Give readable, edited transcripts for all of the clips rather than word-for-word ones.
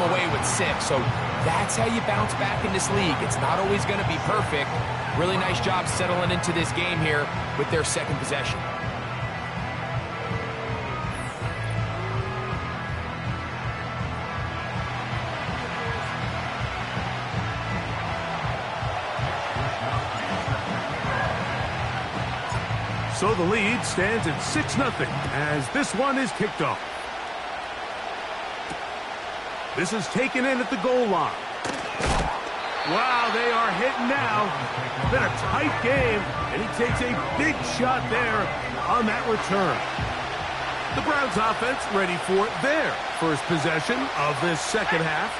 away with 6. So that's how you bounce back in this league. It's not always going to be perfect. Really nice job settling into this game here with their second possession. So the lead stands at 6-0 as this one is kicked off. This is taken in at the goal line. Wow, they are hitting now. Been a tight game, and he takes a big shot there on that return. The Browns offense ready for their first possession of this second half.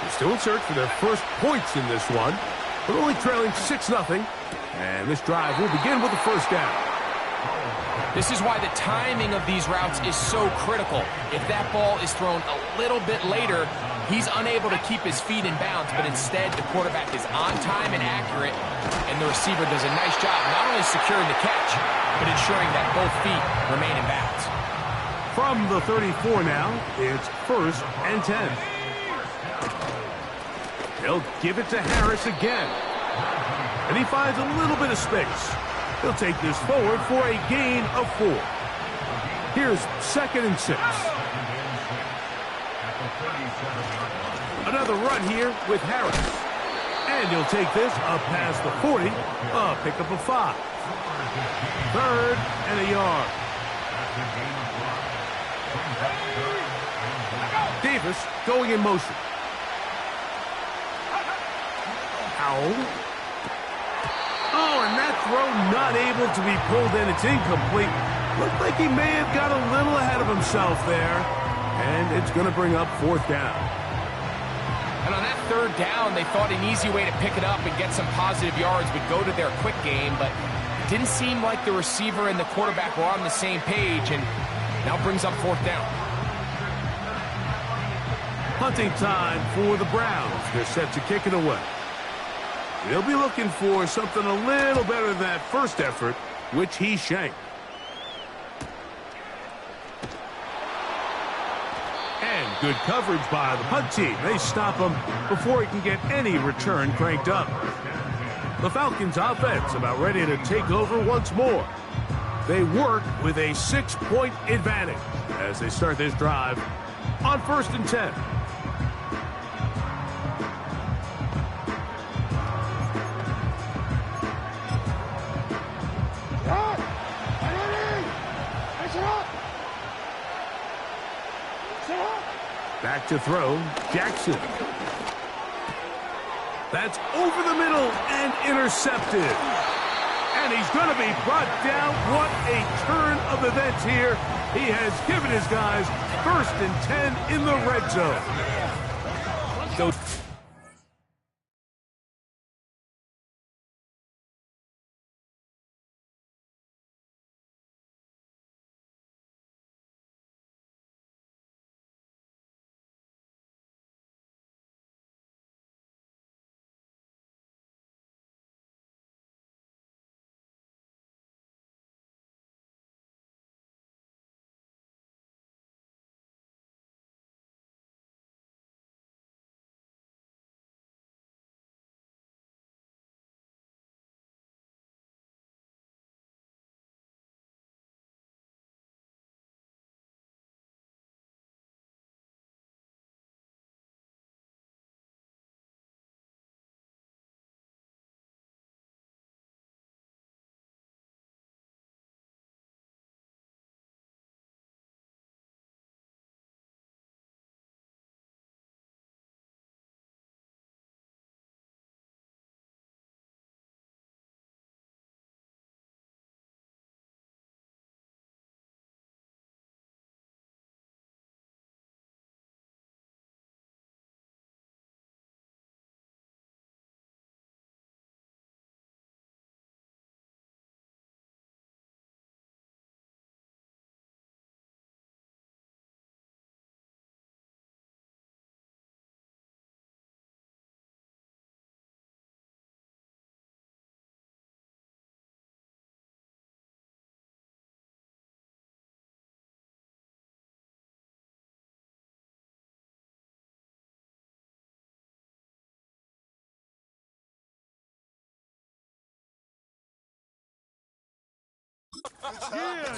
They're still in search for their first points in this one, but only trailing 6-0. And this drive will begin with the first down. This is why the timing of these routes is so critical. If that ball is thrown a little bit later, he's unable to keep his feet in bounds, but instead the quarterback is on time and accurate, and the receiver does a nice job not only securing the catch, but ensuring that both feet remain in bounds. From the 34 now, it's 1st and 10. They'll give it to Harris again. And he finds a little bit of space. He'll take this forward for a gain of 4. Here's 2nd and 6. Another run here with Harris. And he'll take this up past the 40. A pickup of 5. 3rd and a yard. Davis going in motion. Howell. Oh, and that throw not able to be pulled in. It's incomplete. Looked like he may have got a little ahead of himself there. And it's going to bring up 4th down. And on that 3rd down, they thought an easy way to pick it up and get some positive yards would go to their quick game, but it didn't seem like the receiver and the quarterback were on the same page, and now brings up 4th down. Punting time for the Browns. They're set to kick it away. They'll be looking for something a little better than that first effort, which he shanked. And good coverage by the punt team. They stop him before he can get any return cranked up. The Falcons offense about ready to take over once more. They work with a 6-point advantage as they start this drive on 1st and 10. Back to throw, Jackson. That's over the middle and intercepted. And he's going to be brought down. What a turn of events here. He has given his guys 1st and 10 in the red zone.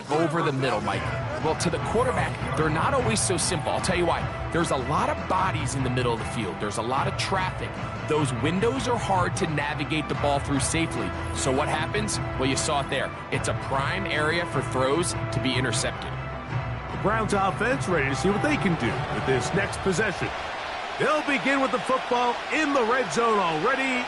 Over the middle, Mike. Well, to the quarterback, they're not always so simple. I'll tell you why. There's a lot of bodies in the middle of the field. There's a lot of traffic. Those windows are hard to navigate the ball through safely. So what happens? Well, you saw it there. It's a prime area for throws to be intercepted. The Browns offense ready to see what they can do with this next possession. They'll begin with the football in the red zone already.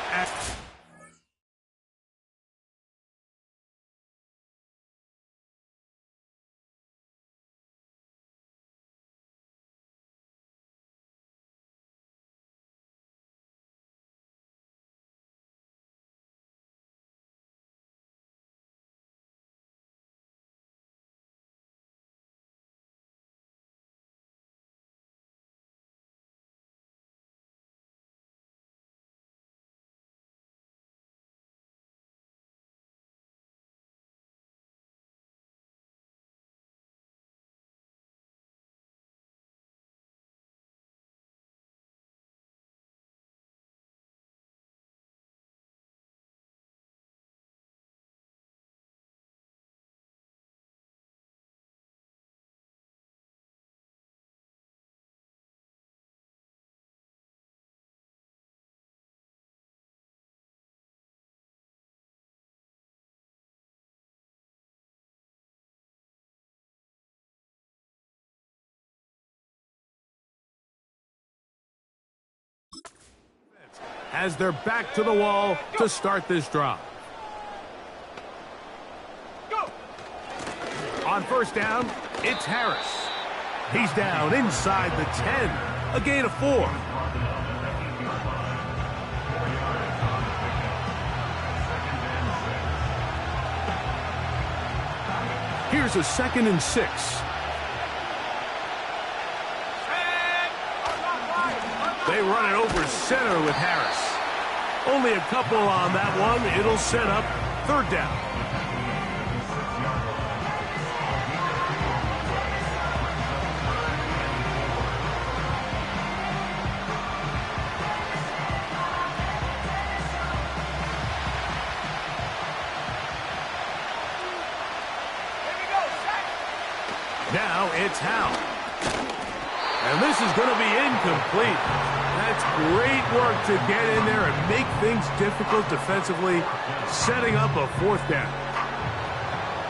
As they're back to the wall to start this drive. Go. On first down, it's Harris. He's down inside the 10. A gain of 4. Here's a 2nd and 6. They run it over center with Harris. Only a couple on that one. It'll set up 3rd down. Now it's Howell. And this is going to be incomplete. That's great work to get in there and make things difficult defensively, setting up a 4th down.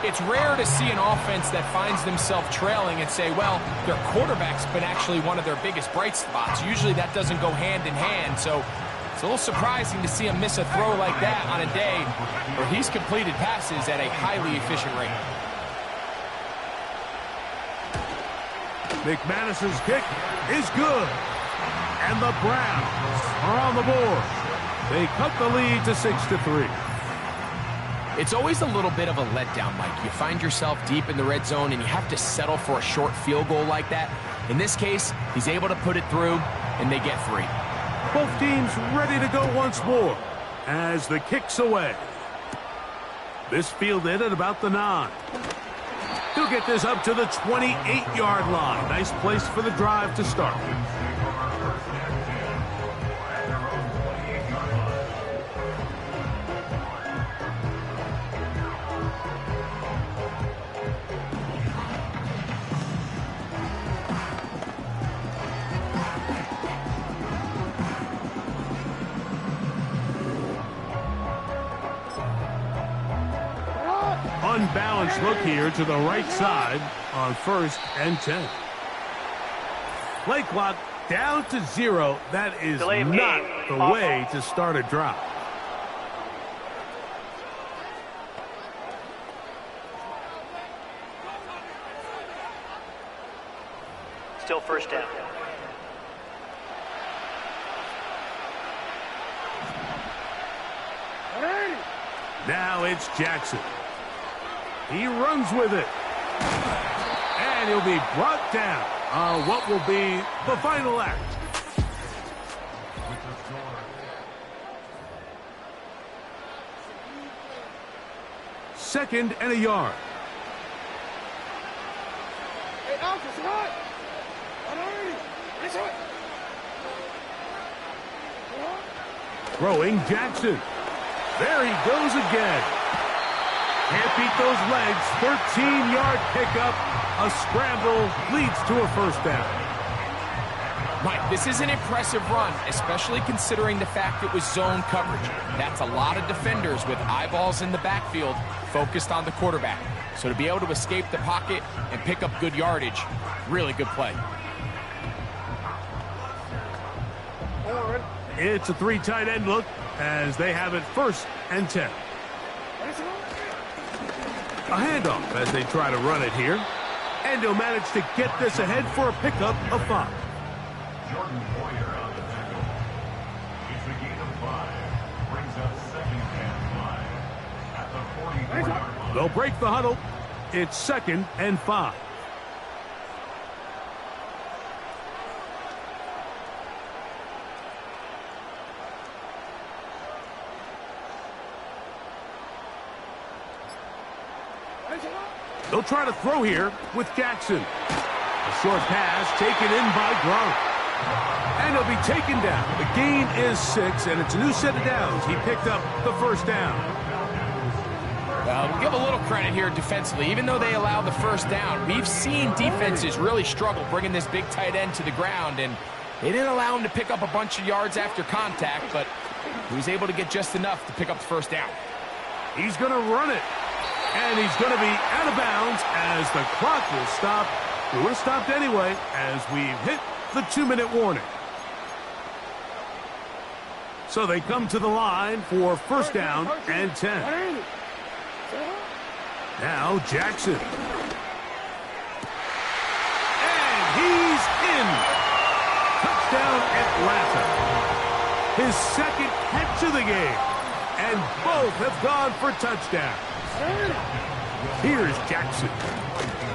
It's rare to see an offense that finds themselves trailing and say, well, their quarterback's been actually one of their biggest bright spots. Usually that doesn't go hand in hand, so it's a little surprising to see him miss a throw like that on a day where he's completed passes at a highly efficient rate. McManus's kick is good. And the Browns are on the board. They cut the lead to 6-3. It's always a little bit of a letdown, Mike. You find yourself deep in the red zone and you have to settle for a short field goal like that. In this case, he's able to put it through, and they get 3. Both teams ready to go once more as the kick's away. This fielded at about the 9. He'll get this up to the 28-yard line. Nice place for the drive to start. Unbalanced look here to the right side on 1st and 10. Play clock down to 0. That is not the way to start a drive. Still 1st down. Now it's Jackson. He runs with it. And he'll be brought down on what will be the final act. Second and a yard. Throwing Jackson. There he goes again. Can't beat those legs. 13-yard pickup. A scramble leads to a first down. Mike, this is an impressive run, especially considering the fact it was zone coverage. That's a lot of defenders with eyeballs in the backfield focused on the quarterback. So to be able to escape the pocket and pick up good yardage, really good play. It's a 3 tight end look as they have it 1st and 10. A handoff as they try to run it here. And he'll manage to get this ahead for a pickup of 5. It's a gain of 5. Brings up 2nd and 5 at the 44-yard line. They'll break the huddle. It's 2nd and 5. They'll try to throw here with Jackson. A short pass taken in by Gronk. And he'll be taken down. The gain is 6, and it's a new set of downs. He picked up the first down. We'll give a little credit here defensively. Even though they allow the first down, we've seen defenses really struggle bringing this big tight end to the ground, and they didn't allow him to pick up a bunch of yards after contact, but he was able to get just enough to pick up the first down. He's going to run it. And he's going to be out of bounds as the clock will stop. It would have stopped anyway as we've hit the 2-minute warning. So they come to the line for first down and 10. Now Jackson. And he's in. Touchdown Atlanta. His 2nd catch of the game. And both have gone for touchdowns. Here's Jackson.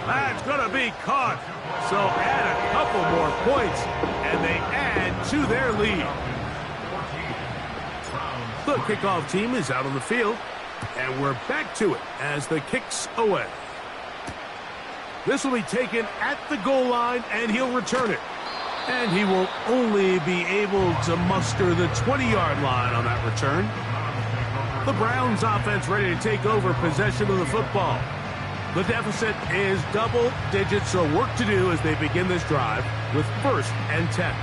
That's going to be caught. So add a couple more points, and they add to their lead. The kickoff team is out on the field, and we're back to it as the kick's away. This will be taken at the goal line, and he'll return it. And he will only be able to muster the 20-yard line on that return. The Browns offense ready to take over possession of the football. The deficit is double digits, so work to do as they begin this drive with 1st and 10.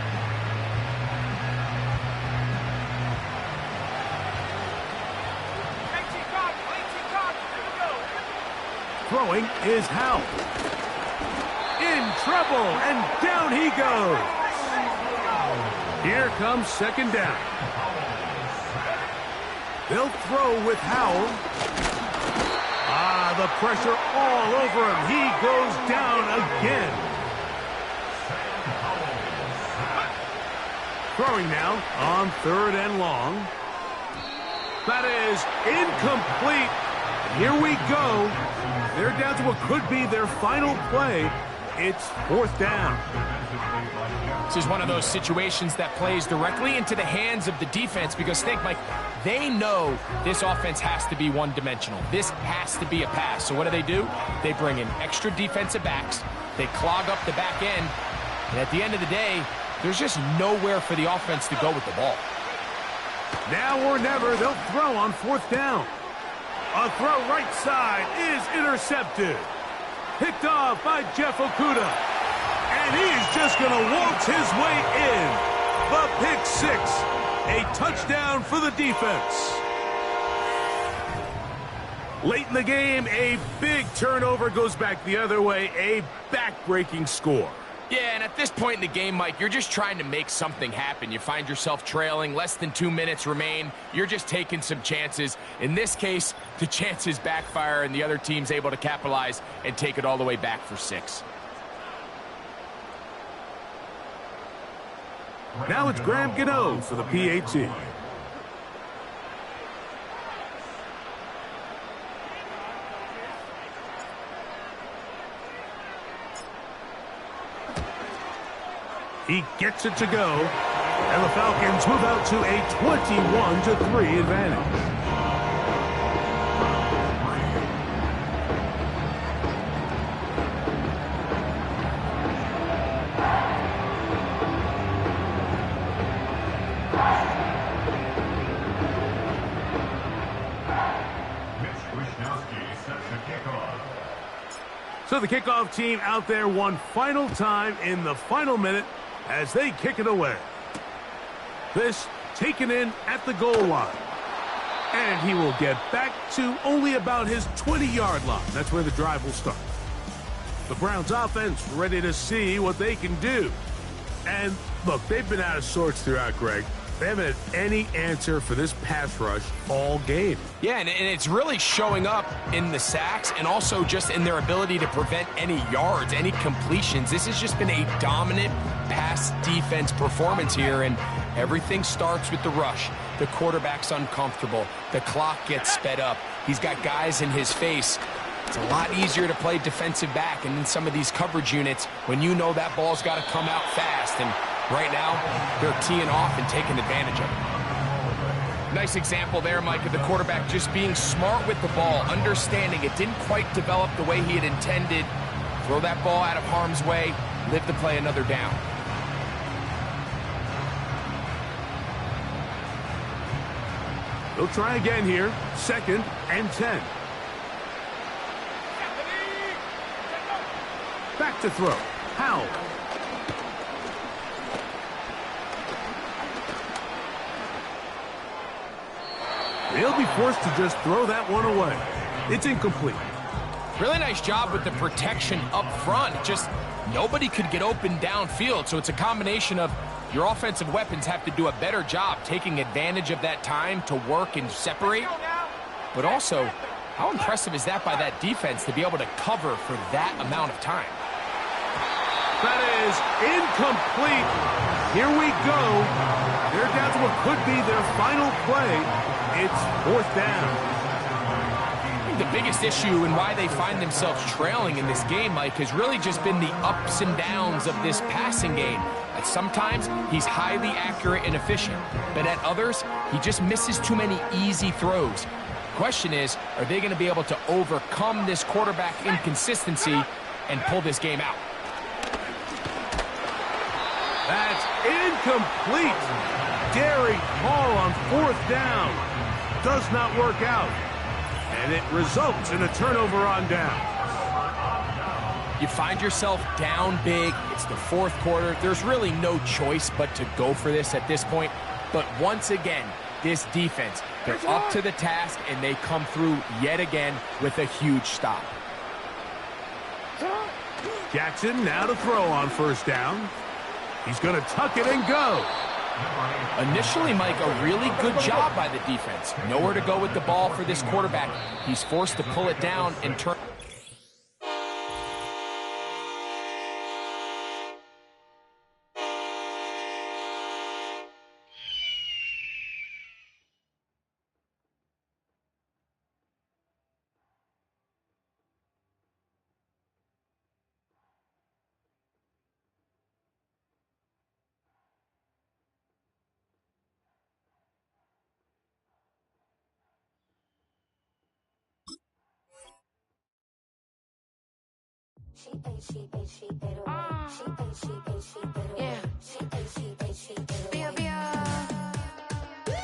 Throwing is Howell. In trouble, and down he goes. Here comes 2nd down. They'll throw with Howell. The pressure all over him. He goes down again. Throwing now on 3rd and long. That is incomplete. Here we go. They're down to what could be their final play. It's 4th down. This is one of those situations that plays directly into the hands of the defense because think, Mike, they know this offense has to be one-dimensional. This has to be a pass. So what do? They bring in extra defensive backs. They clog up the back end. And at the end of the day, there's just nowhere for the offense to go with the ball. Now or never, they'll throw on 4th down. A throw right side is intercepted. Picked off by Jeff Okudah. And he's just going to waltz his way in. The pick 6. A touchdown for the defense. Late in the game, a big turnover goes back the other way. A back-breaking score. Yeah, and at this point in the game, Mike, you're just trying to make something happen. You find yourself trailing, less than 2 minutes remain. You're just taking some chances. In this case, the chances backfire, and the other team's able to capitalize and take it all the way back for 6. Now it's Graham Gano for the PAT. He gets it to go, and the Falcons move out to a 21-3 advantage. So the kickoff team out there one final time in the final minute as they kick it away. This taken in at the goal line. And he will get back to only about his 20-yard line. That's where the drive will start. The Browns offense ready to see what they can do. And look, they've been out of sorts throughout, Greg. They haven't had any answer for this pass rush all game. Yeah, and it's really showing up in the sacks and also just in their ability to prevent any yards, any completions. This has just been a dominant pass defense performance here, and everything starts with the rush. The quarterback's uncomfortable. The clock gets sped up. He's got guys in his face. It's a lot easier to play defensive back and in some of these coverage units when you know that ball's got to come out fast. And right now, they're teeing off and taking advantage of it. Nice example there, Mike, of the quarterback just being smart with the ball, understanding it didn't quite develop the way he had intended. Throw that ball out of harm's way, live to play another down. They'll try again here. 2nd and 10. Back to throw. Howell. They'll be forced to just throw that one away. It's incomplete. Really nice job with the protection up front. Just nobody could get open downfield, so it's a combination of your offensive weapons have to do a better job taking advantage of that time to work and separate. But also, how impressive is that by that defense to be able to cover for that amount of time? That is incomplete. Here we go. They're down to what could be their final play. It's 4th down. I think the biggest issue and why they find themselves trailing in this game, Mike, has really just been the ups and downs of this passing game. At sometimes, he's highly accurate and efficient, but at others, he just misses too many easy throws. Question is, are they going to be able to overcome this quarterback inconsistency and pull this game out? That's incomplete. Derek Hall on 4th down. Does not work out. And it results in a turnover on down. You find yourself down big. It's the 4th quarter. There's really no choice but to go for this at this point. But once again, this defense, they're up to the task, and they come through yet again with a huge stop. Jackson now to throw on 1st down. He's going to tuck it and go. Initially, Mike, a really good job by the defense. Nowhere to go with the ball for this quarterback. He's forced to pull it down and turn.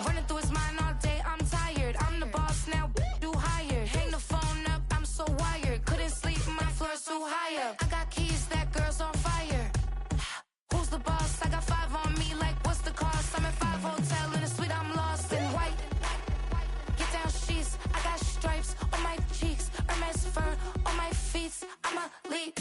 Running through his mind all day, I'm tired. I'm the boss now, do hired. Hang the phone up, I'm so wired. Couldn't sleep, my floor's too high up. I got keys, that girl's on fire. Who's the boss? I got 5 on me, like what's the cost? I'm at 5 hotel in a suite, I'm lost in white. Get down sheets, I got stripes on my cheeks, Hermes fur on my feet. I'm a lead.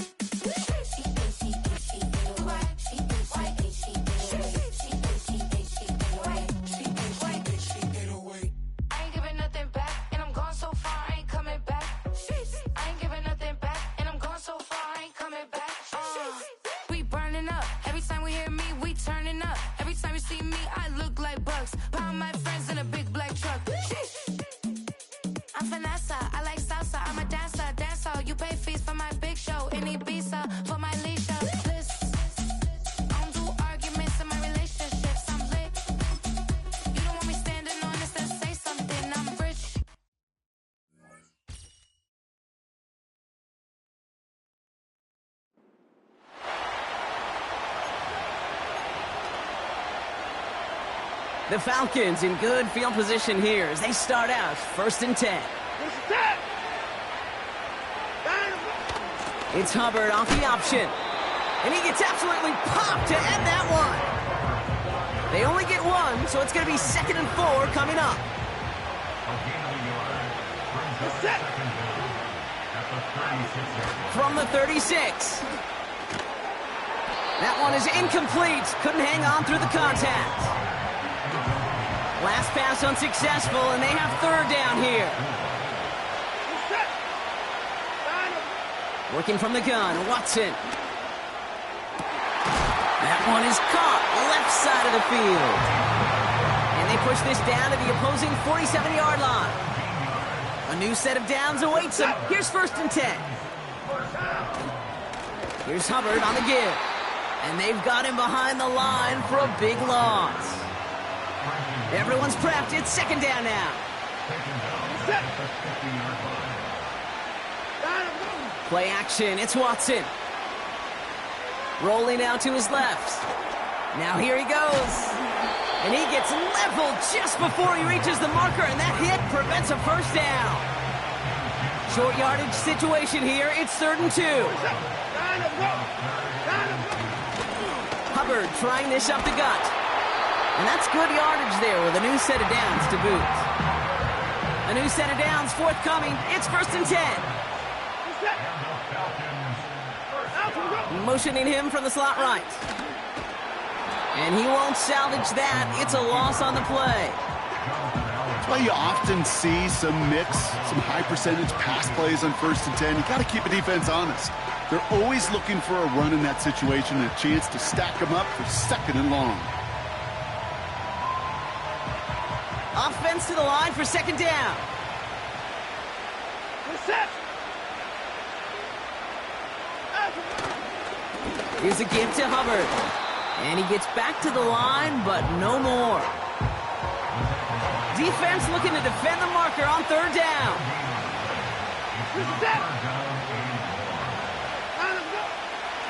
The Falcons in good field position here as they start out 1st and 10. It's Hubbard off the option. And he gets absolutely popped to end that one. They only get one, so it's going to be 2nd and 4 coming up. From the 36. That one is incomplete. Couldn't hang on through the contact. Last pass unsuccessful, and they have 3rd down here. Working from the gun, Watson. That one is caught, left side of the field. And they push this down to the opposing 47-yard line. A new set of downs awaits them. Here's 1st and 10. Here's Hubbard on the give. And they've got him behind the line for a big loss. Everyone's prepped. It's 2nd down now. Play action. It's Watson. Rolling out to his left. Now here he goes. And he gets leveled just before he reaches the marker, and that hit prevents a 1st down. Short yardage situation here. It's 3rd and 2. Hubbard trying this up the gut. And that's good yardage there with a new set of downs to boot. A new set of downs forthcoming. It's 1st and 10. Motioning him from the slot right. And he won't salvage that. It's a loss on the play. That's why you often see some mix, some high percentage pass plays on 1st and 10. You got to keep a defense honest. They're always looking for a run in that situation and a chance to stack them up for 2nd and long. Offense to the line for 2nd down. Here's a give to Hubbard. And he gets back to the line, but no more. Defense looking to defend the marker on 3rd down.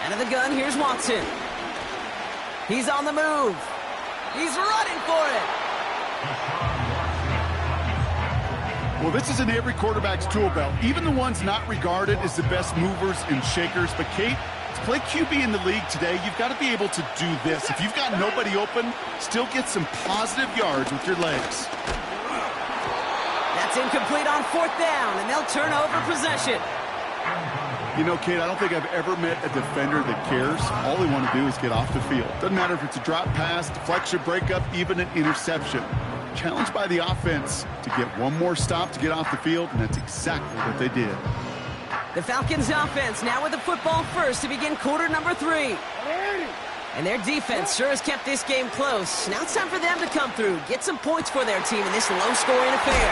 Out of the gun, here's Watson. He's on the move. He's running for it. Well, this is in every quarterback's tool belt, even the ones not regarded as the best movers and shakers. But, Kate, to play QB in the league today, you've got to be able to do this. If you've got nobody open, still get some positive yards with your legs. That's incomplete on 4th down, and they'll turn over possession. You know, Kate, I don't think I've ever met a defender that cares. All they want to do is get off the field. Doesn't matter if it's a drop pass, deflection, breakup, even an interception. Challenged by the offense to get one more stop to get off the field, and that's exactly what they did. The Falcons offense now with the football first to begin quarter number 3. And their defense sure has kept this game close. Now it's time for them to come through, get some points for their team in this low-scoring affair.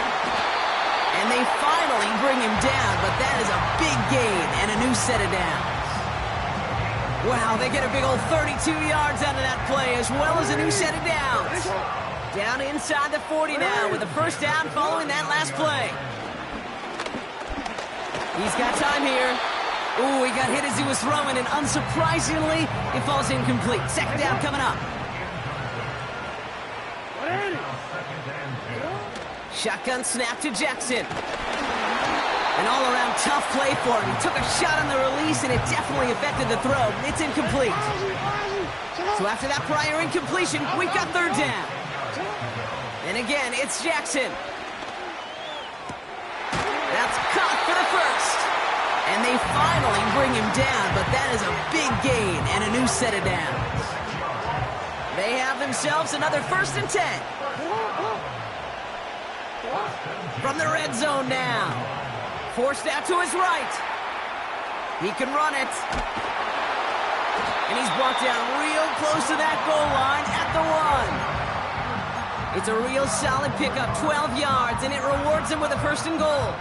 And they finally bring him down, but that is a big gain and a new set of downs. Wow, they get a big old 32 yards out of that play, as well as a new set of downs. Down inside the 40 now with a 1st down following that last play. He's got time here. Ooh, he got hit as he was throwing, and unsurprisingly, it falls incomplete. 2nd down coming up. Shotgun snap to Jackson. An all-around tough play for him. He took a shot on the release, and it definitely affected the throw. It's incomplete. So after that prior incompletion, we've got 3rd down. And again, it's Jackson. That's caught for the 1st. And they finally bring him down, but that is a big gain and a new set of downs. They have themselves another 1st and 10. From the red zone now. Forced out to his right. He can run it. And he's brought down real close to that goal line at the 1. It's a real solid pickup, 12 yards, and it rewards him with a 1st and goal.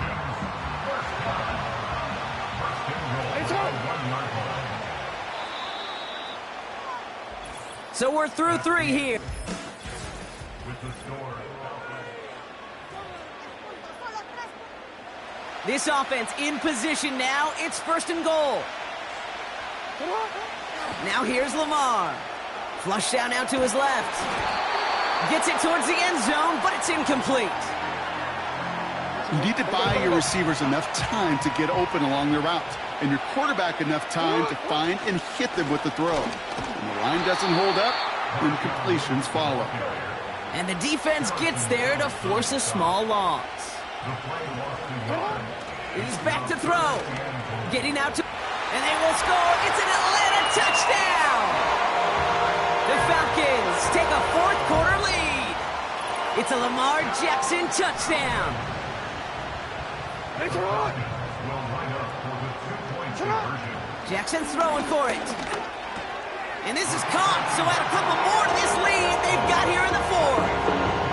So we're through 3 here. This offense in position now. It's 1st and goal. Now here's Lamar. Flush down out to his left. Gets it towards the end zone, but it's incomplete. You need to buy your receivers enough time to get open along their route, and your quarterback enough time to find and hit them with the throw. When the line doesn't hold up, then completions follow. And the defense gets there to force a small loss. He's back to throw. Getting out to... And they will score. It's an Atlanta touchdown! The Falcons take a fourth-quarter lead. It's a Lamar Jackson touchdown. Jackson's throwing for it. And this is caught, so add a couple more to this lead they've got here in the fourth.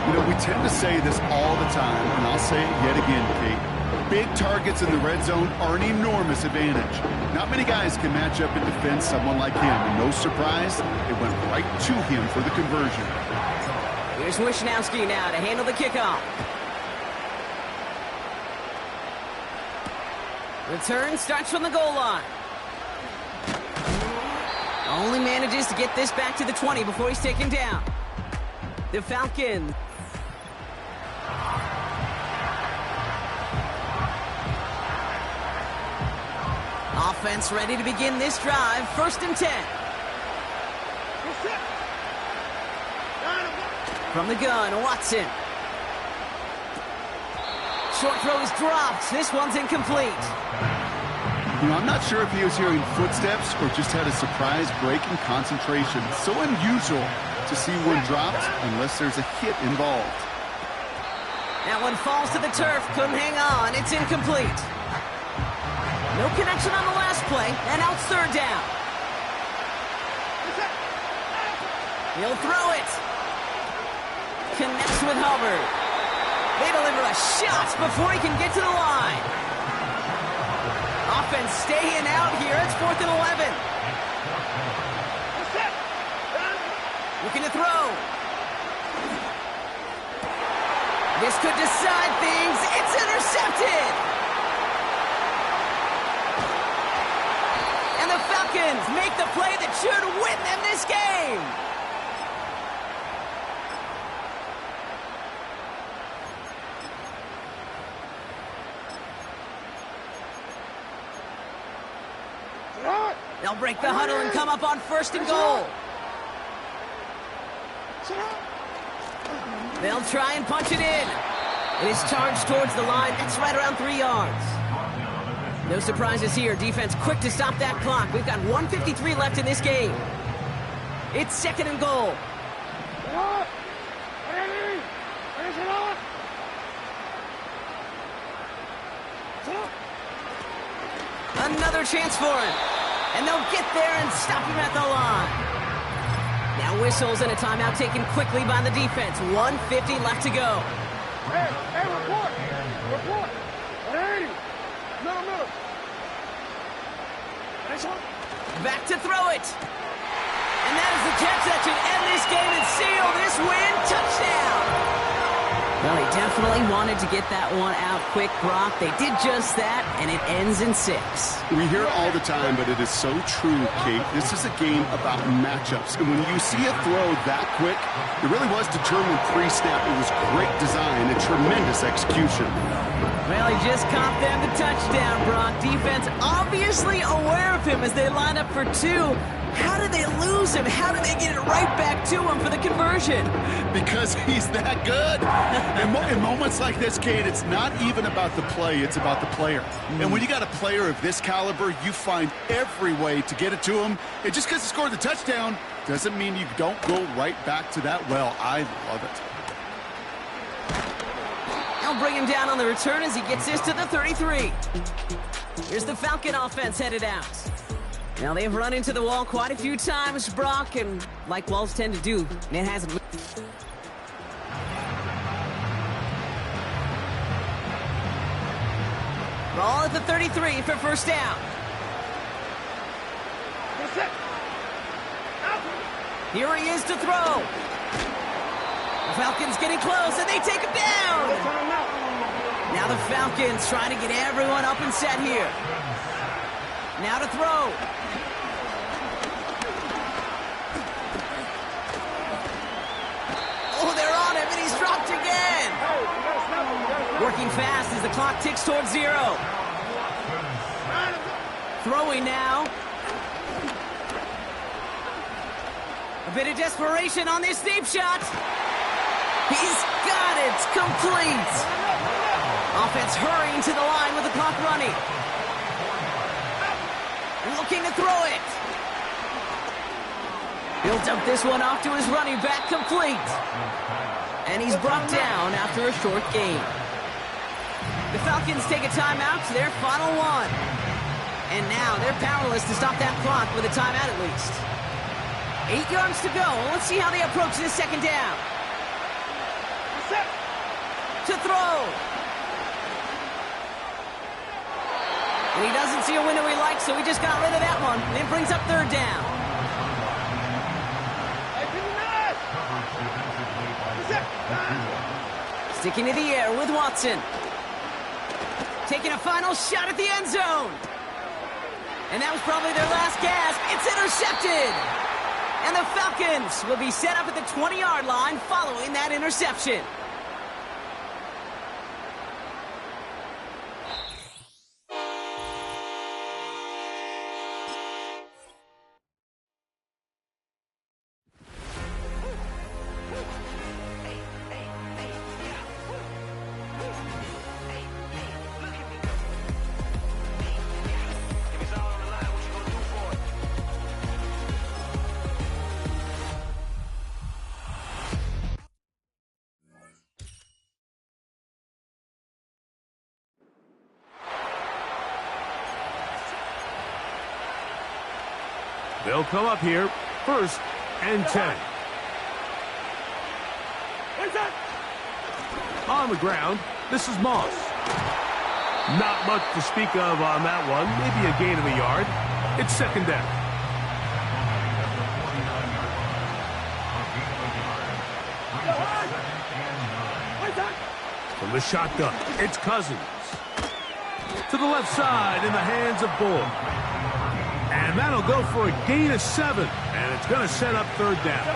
You know, we tend to say this all the time, and I'll say it yet again, Kate. Big targets in the red zone are an enormous advantage. Not many guys can match up and defend someone like him, and no surprise, it went right to him for the conversion. Here's Wishnowski now to handle the kickoff. Return starts from the goal line. Only manages to get this back to the 20 before he's taken down. The Falcons. Offense ready to begin this drive. 1st and 10. From the gun, Watson. Short throw is dropped. This one's incomplete. You know, I'm not sure if he was hearing footsteps or just had a surprise break in concentration. So unusual to see one dropped unless there's a hit involved. That one falls to the turf. Couldn't hang on. It's incomplete. No connection on the last play, and out 3rd down. He'll throw it. Connects with Hubbard. They deliver a shot before he can get to the line. Offense staying out here. It's 4th and 11. Looking to throw. This could decide things. It's intercepted. And the Falcons make the play that should win them this game. They'll break the huddle and come up on 1st and goal. They'll try and punch it in. It is charged towards the line. That's right around 3 yards. No surprises here. Defense quick to stop that clock. We've got 1:53 left in this game. It's 2nd and goal. Another chance for him. And they'll get there and stop him at the line. Now whistles and a timeout taken quickly by the defense. 1:50 left to go. Hey, report. Report. 180. Middle. Back to throw it. And that is the catch that should end this game and seal this win. Touchdown. Well, he definitely wanted to get that one out quick, Brock. They did just that, and it ends in 6. We hear it all the time, but it is so true, Kate. This is a game about matchups. And when you see a throw that quick, it really was determined pre-snap. It was great design and tremendous execution. Well, he just caught them the touchdown, Brock. Defense obviously aware of him as they line up for 2. How did they lose him? How did they get it right back to him for the conversion? Because he's that good. In moments like this, Kate, it's not even about the play, it's about the player. And when you got a player of this caliber, you find every way to get it to him. And just because he scored the touchdown doesn't mean you don't go right back to that well. I love it. They'll bring him down on the return as he gets this to the 33. Here's the Falcon offense headed out. Now, they've run into the wall quite a few times, Brock, and like walls tend to do, it hasn't. Ball at the 33 for 1st down. Here he is to throw. The Falcons getting close, and they take him down. Now the Falcons trying to get everyone up and set here. Now to throw. Oh, they're on him, and he's dropped again. Working fast as the clock ticks towards 0. Throwing now. A bit of desperation on this deep shot. He's got it. Complete. Offense hurrying to the line with the clock running. Looking to throw it. He'll dump this one off to his running back. Complete. And he's brought down after a short gain. The Falcons take a timeout to their final one. And now they're powerless to stop that clock with a timeout at least. 8 yards to go. Let's see how they approach this second down. To throw. And he doesn't see a window he likes, so he just got rid of that one. And it brings up third down. Sticking to the air with Watson. Taking a final shot at the end zone. And that was probably their last gasp. It's intercepted. And the Falcons will be set up at the 20-yard line following that interception. They'll come up here, 1st and 10. On the ground, this is Moss. Not much to speak of on that one. Maybe a gain of a yard. It's second down. From the shotgun, it's Cousins. To the left side in the hands of Bull. And that'll go for a gain of 7. And it's going to set up third down.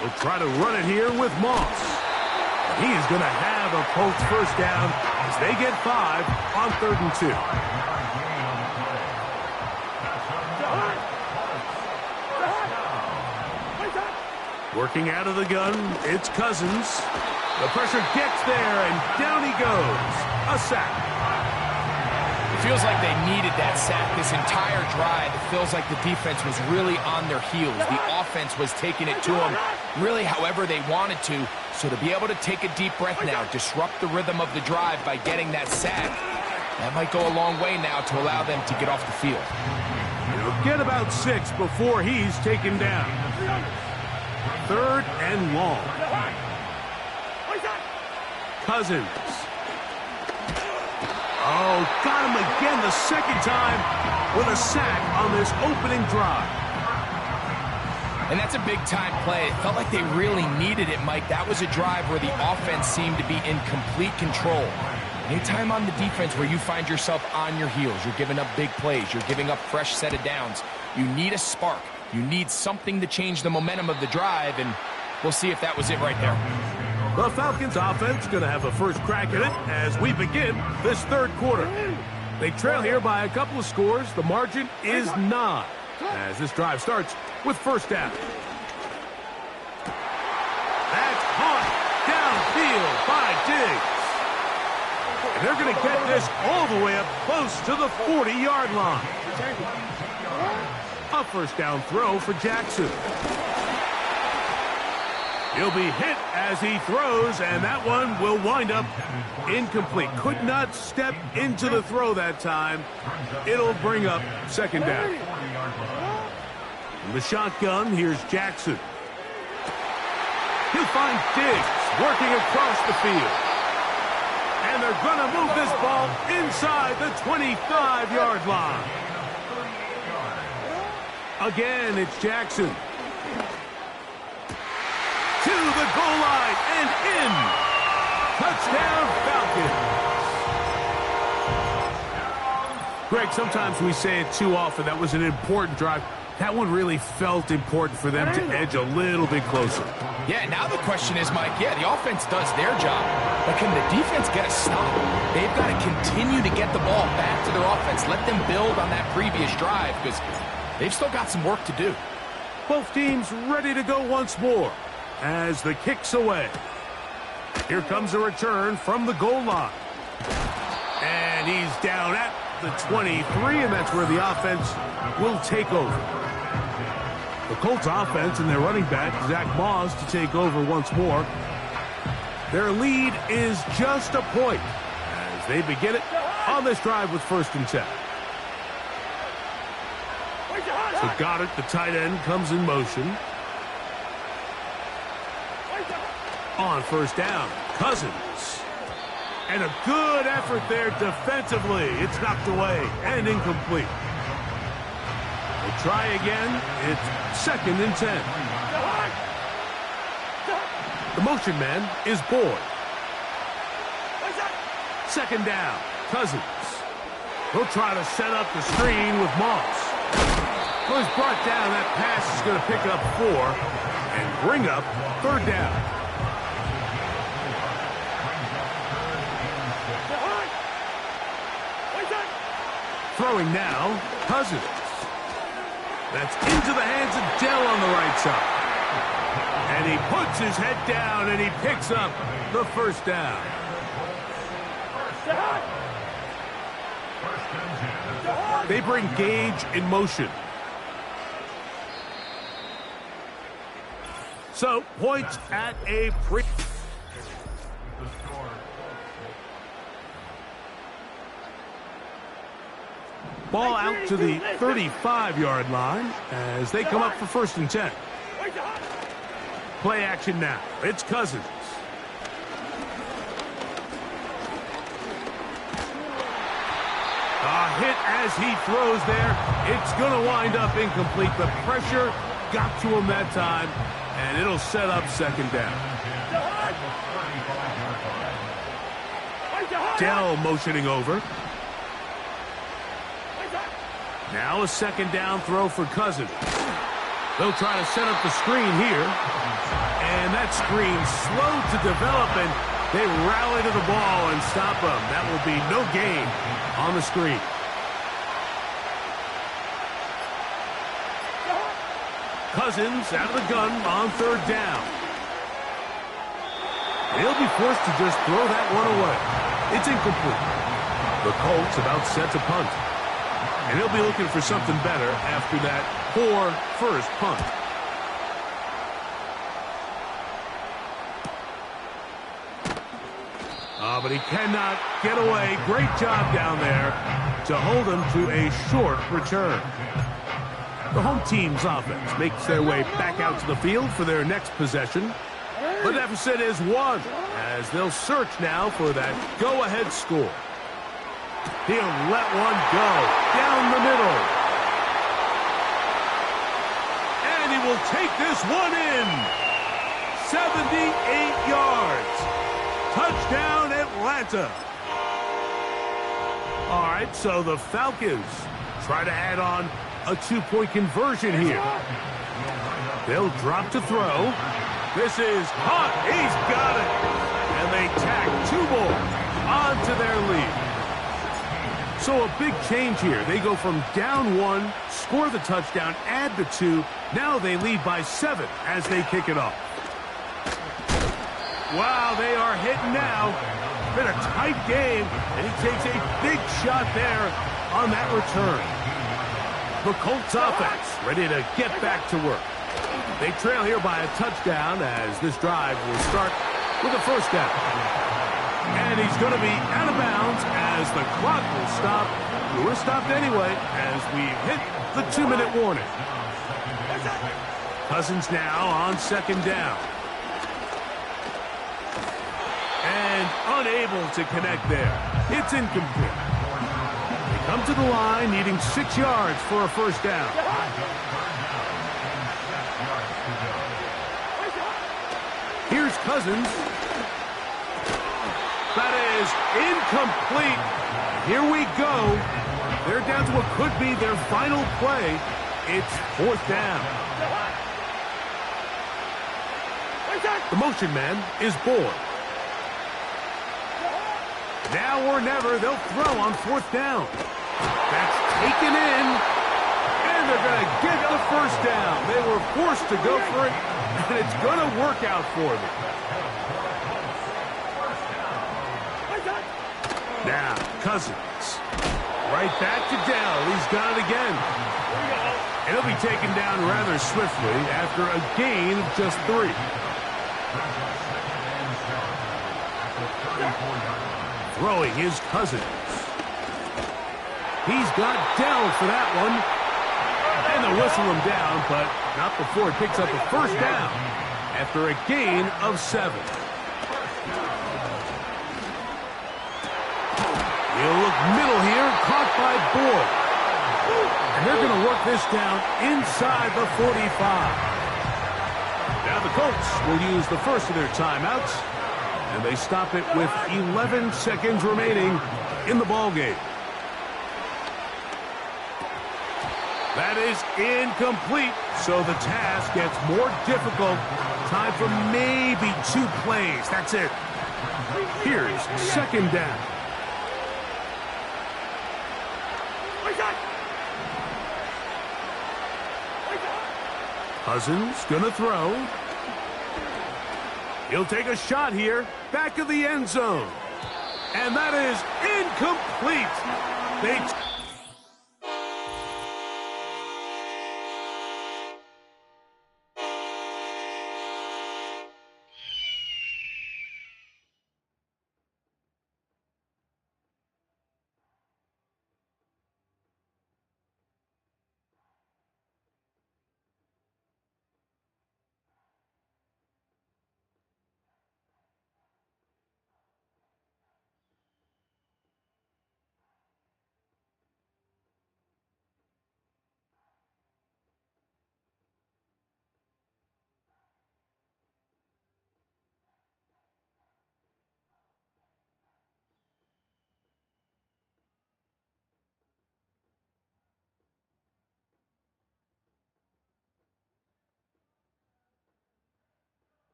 We'll try to run it here with Moss. He is going to have a Colts first down as they get 5 on 3rd and 2. Working out of the gun, it's Cousins. The pressure gets there, and down he goes. A sack. It feels like they needed that sack this entire drive. It feels like the defense was really on their heels. The offense was taking it to them really however they wanted to. So to be able to take a deep breath now, disrupt the rhythm of the drive by getting that sack, that might go a long way now to allow them to get off the field. He'll get about 6 before he's taken down. 3rd and long. Cousins. Oh, got him again the second time with a sack on this opening drive. And that's a big-time play. It felt like they really needed it, Mike. That was a drive where the offense seemed to be in complete control. Anytime on the defense where you find yourself on your heels, you're giving up big plays, you're giving up fresh set of downs, you need a spark. You need something to change the momentum of the drive, and we'll see if that was it right there. The Falcons offense going to have a first crack at it as we begin this third quarter. They trail here by a couple of scores. The margin is 9 as this drive starts with first down. That's caught downfield by Diggs. And they're going to get this all the way up close to the 40-yard line. A first down throw for Jackson. He'll be hit as he throws, and that one will wind up incomplete. Could not step into the throw that time. It'll bring up second down. From the shotgun, here's Jackson. He'll find Diggs working across the field. And they're going to move this ball inside the 25-yard line. Again, it's Jackson. To the goal line and in. Touchdown, Falcons. Greg, sometimes we say it too often. That was an important drive. That one really felt important for them to edge a little bit closer. Yeah, now the question is, Mike, yeah, the offense does their job, but can the defense get a stop? They've got to continue to get the ball back to their offense. Let them build on that previous drive because they've still got some work to do. Both teams ready to go once more as the kick's away. Here comes a return from the goal line. And he's down at the 23, and that's where the offense will take over. The Colts offense and their running back, Zach Moss, to take over once more. Their lead is just a point as they begin it on this drive with 1st and 10. So Goddard, the tight end, comes in motion. On 1st down, Cousins. And a good effort there defensively. It's knocked away and incomplete. We'll try again. It's 2nd and 10. The motion man is Boyd. 2nd down, Cousins. He'll try to set up the screen with Moss. Well, he's brought down. That pass is going to pick up 4 and bring up 3rd down. Throwing now, Cousins. That's into the hands of Dell on the right side. And he puts his head down and he picks up the 1st down. They bring Gage in motion. So, points at a pre... Ball out to the 35-yard line as they come up for 1st and 10. Play action now. It's Cousins. A hit as he throws there. It's going to wind up incomplete. The pressure got to him that time, and it'll set up 2nd down. Dell motioning over. Now a 2nd down throw for Cousins. They'll try to set up the screen here. And that screen's slow to develop, and they rally to the ball and stop them. That will be no gain on the screen. Cousins out of the gun on 3rd down. He'll be forced to just throw that one away. It's incomplete. The Colts about set to punt. And he'll be looking for something better after that poor 1st punt. But he cannot get away. Great job down there to hold him to a short return. The home team's offense makes their way back out to the field for their next possession. The deficit is 1 as they'll search now for that go-ahead score. He'll let one go down the middle. And he will take this one in. 78 yards. Touchdown, Atlanta. All right, so the Falcons try to add on a 2-point conversion here. They'll drop to throw. This is hot. He's got it. And they tack 2 more onto their lead. So a big change here. They go from down 1, score the touchdown, add the 2. Now they lead by 7 as they kick it off. Wow, they are hitting now. Been a tight game, and he takes a big shot there on that return. The Colts offense ready to get back to work. They trail here by a touchdown as this drive will start with a 1st down. And he's going to be out of bounds as the clock will stop. It was stopped anyway as we hit the 2-minute warning. Cousins now on 2nd down. And unable to connect there. It's incomplete. They come to the line needing 6 yards for a 1st down. Here's Cousins. That is incomplete. Here we go. They're down to what could be their final play. it's 4th down. The motion man is Boyd. Now or never, they'll throw on 4th down. That's taken in, and they're going to get the first down. They were forced to go for it, and it's going to work out for them. Now, Cousins. Right back to Dell. He's got it again. And he'll be taken down rather swiftly after a gain of just 3. Throwing his Cousins. He's got Dell for that one. And they'll whistle him down, but not before it picks up a first down after a gain of 7. He'll look middle here, caught by Boyd. And they're going to work this down inside the 45. Now the Colts will use the first of their timeouts, and they stop it with 11 seconds remaining in the ballgame. That is incomplete, so the task gets more difficult. Time for maybe 2 plays. That's it. Here's 2nd down. Cousins gonna throw. He'll take a shot here, back of the end zone. And that is incomplete.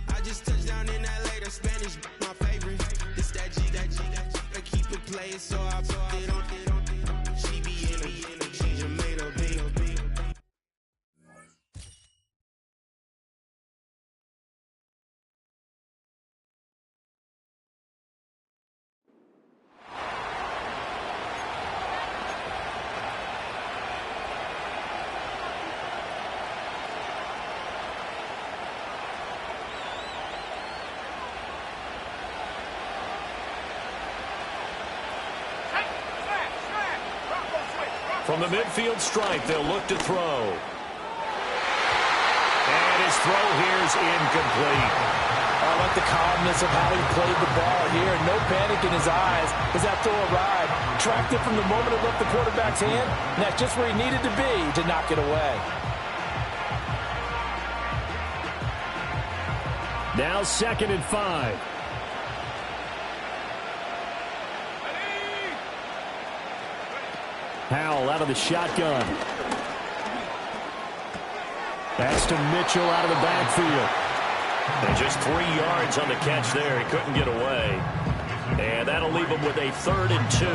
I just touched down in LA, the Spanish, my favorite. This that G, I keep it playing, so I put it on. She be in a she just made a beat. From the midfield stripe, they'll look to throw. And his throw here is incomplete. I like the calmness of how he played the ball here. No panic in his eyes as that throw arrived. Tracked it from the moment it left the quarterback's hand, and that's just where he needed to be to knock it away. Now 2nd and 5. Howell out of the shotgun. Aston Mitchell out of the backfield. And just 3 yards on the catch there. He couldn't get away. And that'll leave him with a 3rd and 2.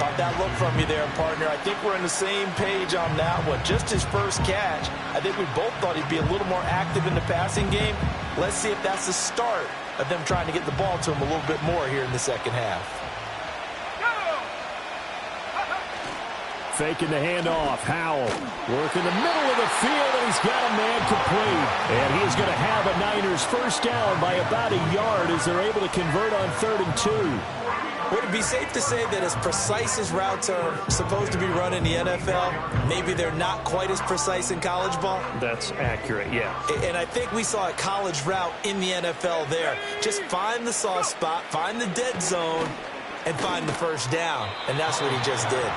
Caught that look from you there, partner. I think we're on the same page on that one. Just his first catch. I think we both thought he'd be a little more active in the passing game. Let's see if that's the start of them trying to get the ball to him a little bit more here in the second half. Faking the handoff. Howell working the middle of the field, and he's got a man complete. And he is going to have a Niners first down by about a yard as they're able to convert on 3rd and 2. Would it be safe to say that as precise as routes are supposed to be run in the NFL, maybe they're not quite as precise in college ball? That's accurate, yeah. And I think we saw a college route in the NFL there. Just find the soft spot, find the dead zone, and find the first down. And that's what he just did.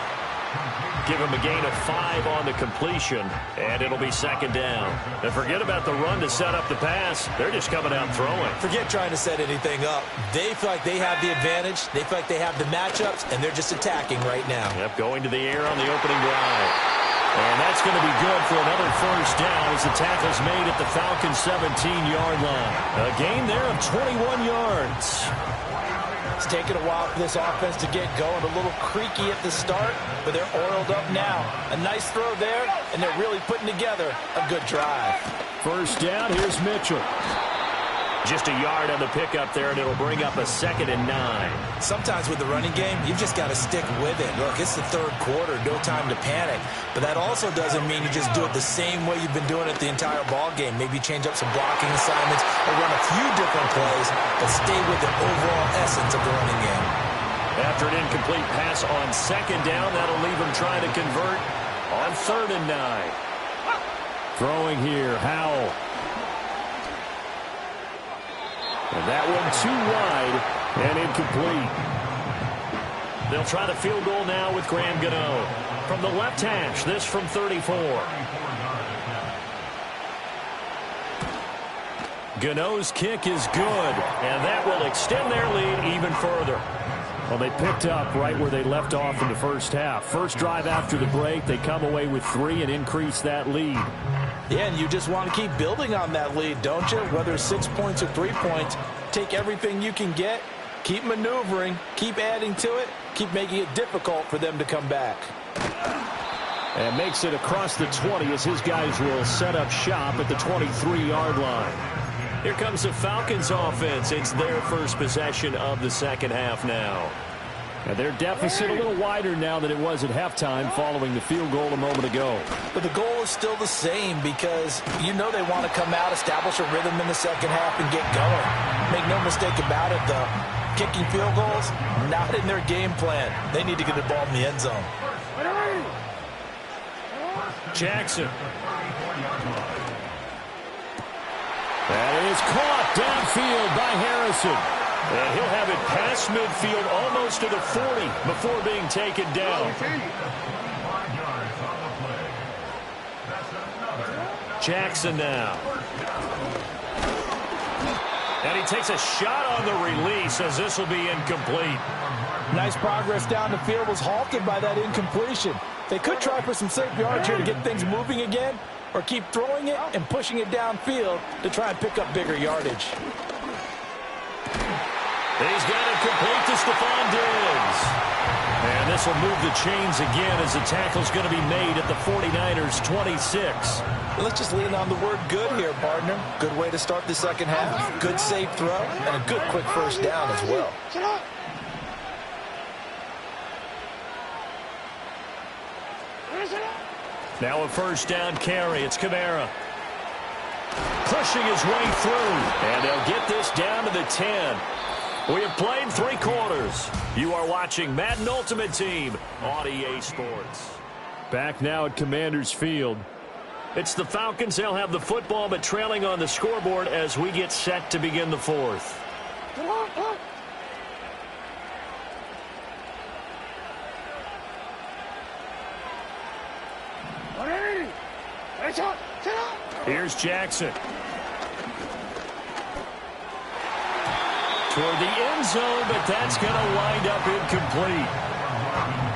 Give him a gain of 5 on the completion, and it'll be 2nd down. And forget about the run to set up the pass. They're just coming out throwing. Forget trying to set anything up. They feel like they have the advantage. They feel like they have the matchups, and they're just attacking right now. Yep, going to the air on the opening drive. And that's going to be good for another first down as the tackle's made at the Falcons' 17-yard line. A gain there of 21 yards. It's taken a while for this offense to get going. A little creaky at the start, but they're oiled up now. A nice throw there, and they're really putting together a good drive. First down, here's Mitchell. Just a yard on the pickup there, and it'll bring up a 2nd and 9. Sometimes with the running game, you've just got to stick with it. Look, it's the 3rd quarter, no time to panic. But that also doesn't mean you just do it the same way you've been doing it the entire ball game. Maybe change up some blocking assignments or run a few different plays, but stay with the overall essence of the running game. After an incomplete pass on 2nd down, that'll leave him trying to convert on 3rd and 9. Throwing here, Howell. And that one too wide and incomplete. They'll try the field goal now with Graham Gano. From the left hash, this from 34. Gano's kick is good, and that will extend their lead even further. Well, they picked up right where they left off in the first half. First drive after the break, they come away with 3 and increase that lead. Yeah, and you just want to keep building on that lead, don't you? Whether it's 6 points or 3 points, take everything you can get, keep maneuvering, keep adding to it, keep making it difficult for them to come back. And makes it across the 20 as his guys will set up shop at the 23-yard line. Here comes the Falcons offense. It's their first possession of the second half now. And their deficit a little wider now than it was at halftime following the field goal a moment ago. But the goal is still the same because you know they want to come out, establish a rhythm in the second half, and get going. Make no mistake about it, though. Kicking field goals, not in their game plan. They need to get the ball in the end zone. Jackson. That is caught downfield by Harrison. And he'll have it past midfield almost to the 40 before being taken down. Jackson now. And he takes a shot on the release as this will be incomplete. Nice progress down the field was halted by that incompletion. They could try for some safe yards here to get things moving again, or keep throwing it and pushing it downfield to try and pick up bigger yardage. He's got it complete to Stephon Diggs. And this will move the chains again as the tackle's going to be made at the 49ers' 26. Let's just lean on the word good here, partner. Good way to start the second half. Good safe throw and a good quick first down as well. Now a first down carry. It's Kamara. Pushing his way through. And they'll get this down to the 10. We have played 3 quarters. You are watching Madden Ultimate Team on EA Sports. Back now at Commander's Field. It's the Falcons. They'll have the football, but trailing on the scoreboard as we get set to begin the fourth. Here's Jackson. Toward the end zone, but that's going to wind up incomplete.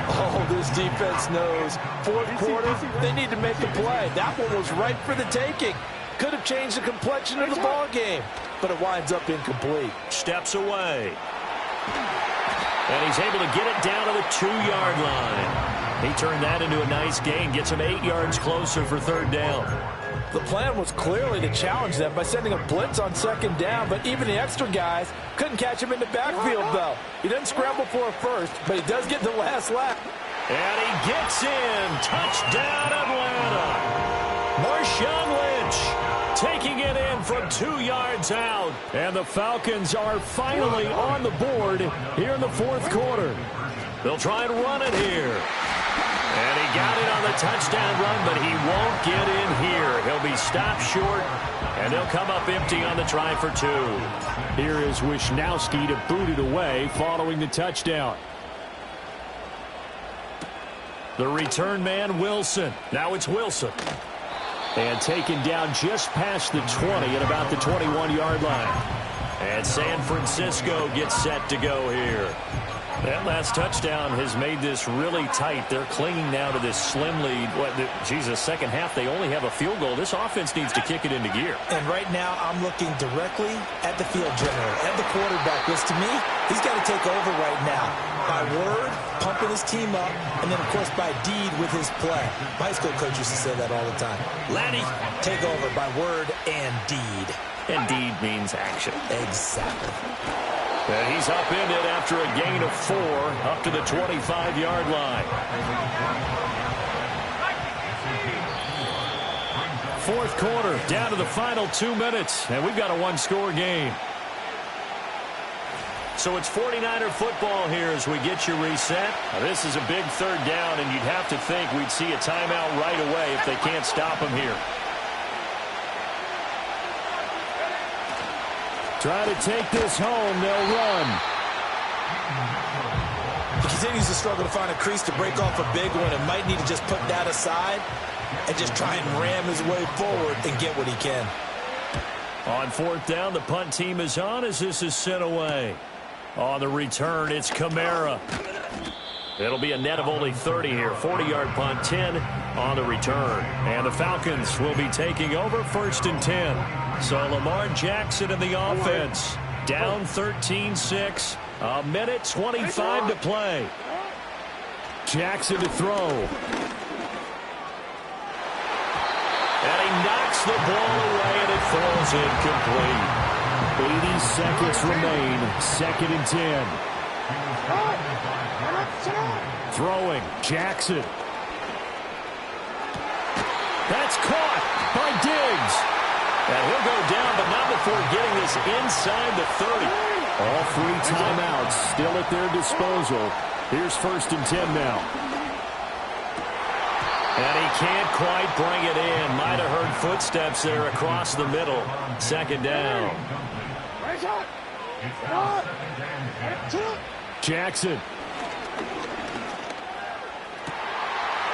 Oh, this defense knows. Fourth quarter, they need to make a play. That one was right for the taking. Could have changed the complexion of the ball game, but it winds up incomplete. Steps away. And he's able to get it down to the 2-yard line. He turned that into a nice gain, gets him 8 yards closer for third down. The plan was clearly to challenge them by sending a blitz on second down, but even the extra guys couldn't catch him in the backfield, though. He doesn't scramble for a first, but he does get the last lap. And he gets in. Touchdown, Atlanta. Marshawn Lynch taking it in from 2 yards out. And the Falcons are finally on the board here in the fourth quarter. They'll try and run it here. And he got it on the touchdown run, but he won't get in here. He'll be stopped short, and they'll come up empty on the try for 2. Here is Wisnowski to boot it away following the touchdown. The return man, Wilson. Now it's Wilson. And taken down just past the 20 at about the 21-yard line. And San Francisco gets set to go here. That last touchdown has made this really tight. They're clinging now to this slim lead. Second half, they only have a field goal. This offense needs to kick it into gear. And right now, I'm looking directly at the field general, at the quarterback, which to me, he's got to take over right now. By word, pumping his team up, and then, of course, by deed with his play. My high school coach used to say that all the time. Lanny, take over by word and deed. And deed means action. Exactly. And he's upended after a gain of 4 up to the 25-yard line. Fourth quarter, down to the final 2 minutes, and we've got a one-score game. So it's 49er football here as we get you reset. Now, this is a big third down, and you'd have to think we'd see a timeout right away if they can't stop him here. Try to take this home. They'll run. He continues to struggle to find a crease to break off a big one and might need to just put that aside and just try and ram his way forward and get what he can. On fourth down, the punt team is on as this is sent away. On the return, it's Kamara. It'll be a net of only 30 here. 40-yard punt, 10 on the return. And the Falcons will be taking over first and 10. So Lamar Jackson in the offense. Down 13-6. A minute 25 to play. Jackson to throw. And he knocks the ball away and it falls incomplete. 80 seconds remain. Second and 10. Throwing. Jackson. That's caught by Diggs. And he'll go down, but not before getting this inside the 30. All 3 timeouts still at their disposal. Here's first and 10 now. And he can't quite bring it in. Might have heard footsteps there across the middle. Second down. Jackson.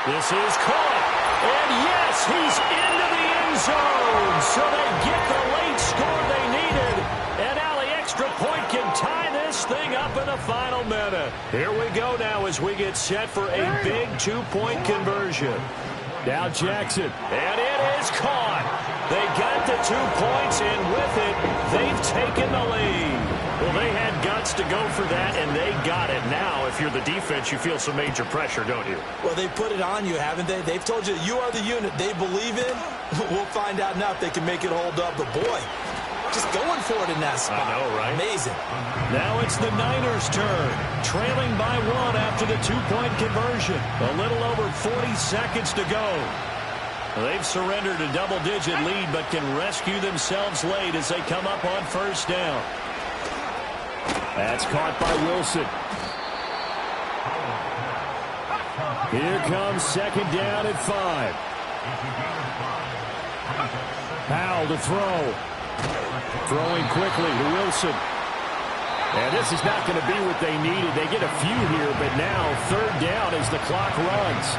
This is caught. And yes, he's into the end zone. So they get the late score they needed. And now the extra point can tie this thing up in the final minute. Here we go now as we get set for a big 2-point conversion. Now Jackson. And it is caught. They got the 2 points, and with it, they've taken the lead. Well, they had guts to go for that, and they got it. Now, if you're the defense, you feel some major pressure, don't you? Well, they put it on you, haven't they? They've told you you are the unit they believe in. We'll find out now if they can make it hold up. But, boy, just going for it in that spot. I know, right? Amazing. Now it's the Niners' turn. Trailing by 1 after the 2-point conversion. A little over 40 seconds to go. They've surrendered a double-digit lead, but can rescue themselves late as they come up on first down. That's caught by Wilson. Here comes second down at 5. Powell to throw. Throwing quickly to Wilson. And this is not going to be what they needed. They get a few here, but now third down as the clock runs.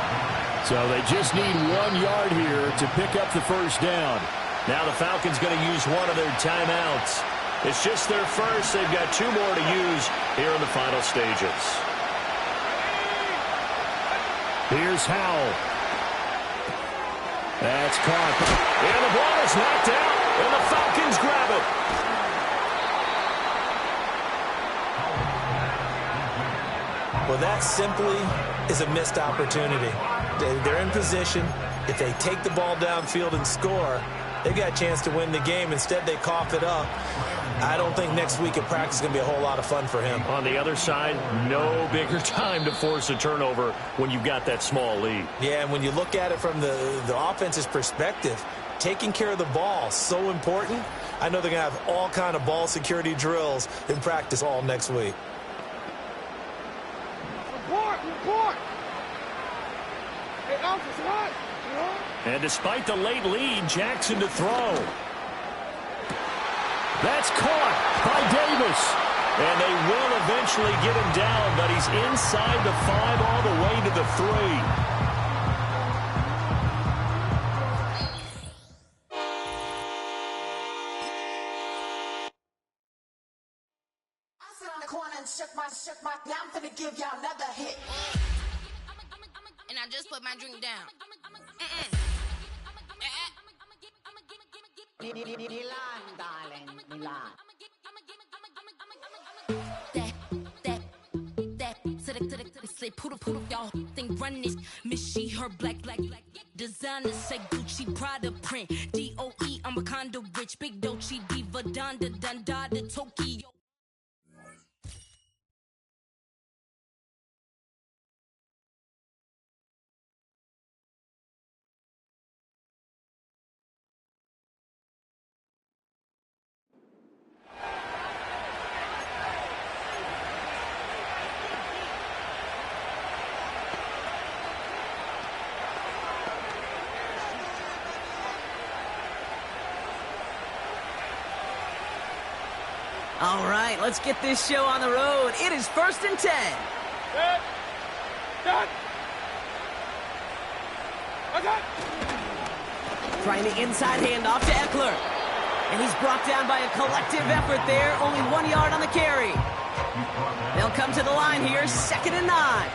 So they just need 1 yard here to pick up the first down. Now the Falcons going to use one of their timeouts. It's just their first. They've got 2 more to use here in the final stages. Here's Howell. That's caught. And the ball is knocked out, and the Falcons grab it. Well, that simply is a missed opportunity. They're in position. If they take the ball downfield and score, they've got a chance to win the game. Instead, they cough it up. I don't think next week at practice is going to be a whole lot of fun for him. On the other side, no bigger time to force a turnover when you've got that small lead. Yeah, and when you look at it from the offense's perspective, taking care of the ball, so important. I know they're going to have all kind of ball security drills in practice all next week. Report! Hey, Alpha, what? And despite the late lead, Jackson to throw. That's caught by Davis. And they will eventually get him down, but he's inside the 5 all the way to the 3. Shook my, now I'm finna give y'all another hit. And I just put my drink down. Milan, darling, Milan. Say poodle, y'all think run this. Miss she, her black. Designer say Gucci, Prada print. DOE, I'm a condo rich. Big Dolce, Diva, Donda, Tokyo. All right, let's get this show on the road. It is 1st and 10. Trying the inside handoff to Eckler. And he's brought down by a collective effort there. Only 1 yard on the carry. They'll come to the line here, 2nd and 9.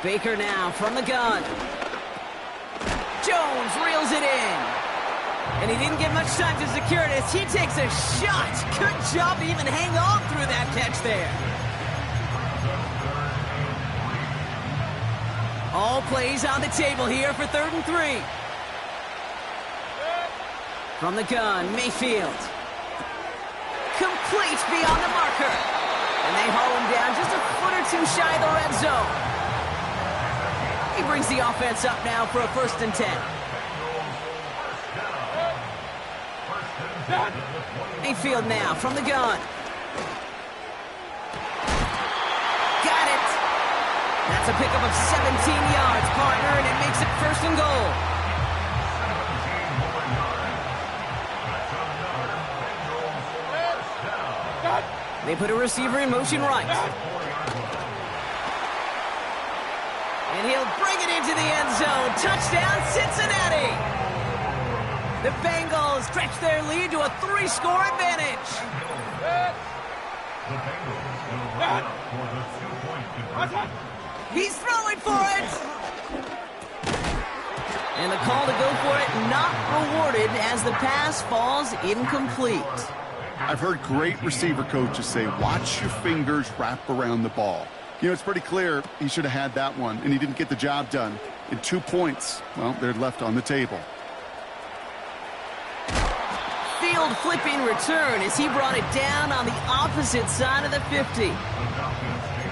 Baker now from the gun. Jones reels it in. And he didn't get much time to secure it as he takes a shot. Good job to even hang on through that catch there. All plays on the table here for 3rd and 3. From the gun, Mayfield. Complete beyond the marker. And they haul him down just a foot or two shy of the red zone. He brings the offense up now for a 1st and 10. Mayfield now from the gun. Got it. That's a pickup of 17 yards, partner, and it makes it 1st and goal. They put a receiver in motion right. And he'll bring it into the end zone. Touchdown, Cincinnati. The Bengals stretch their lead to a 3-score advantage. He's throwing for it. And the call to go for it not rewarded as the pass falls incomplete. I've heard great receiver coaches say, watch your fingers wrap around the ball. You know, it's pretty clear he should have had that one, and he didn't get the job done. And 2 points, well, they're left on the table. Field flipping return as he brought it down on the opposite side of the 50.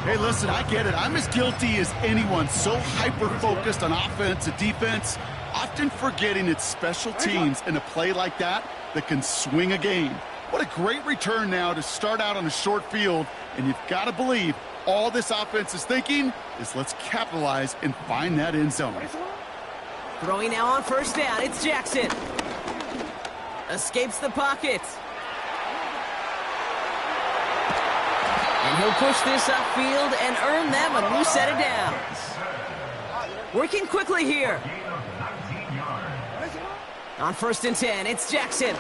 Hey, listen, I get it. I'm as guilty as anyone. So hyper-focused on offense and defense, often forgetting it's special teams in a play like that can swing a game. What a great return now to start out on a short field, and you've got to believe all this offense is thinking is let's capitalize and find that end zone. Throwing now on 1st down, it's Jackson. Escapes the pocket. And he'll push this upfield and earn them a new set of downs. Working quickly here. On 1st and 10, it's Jackson.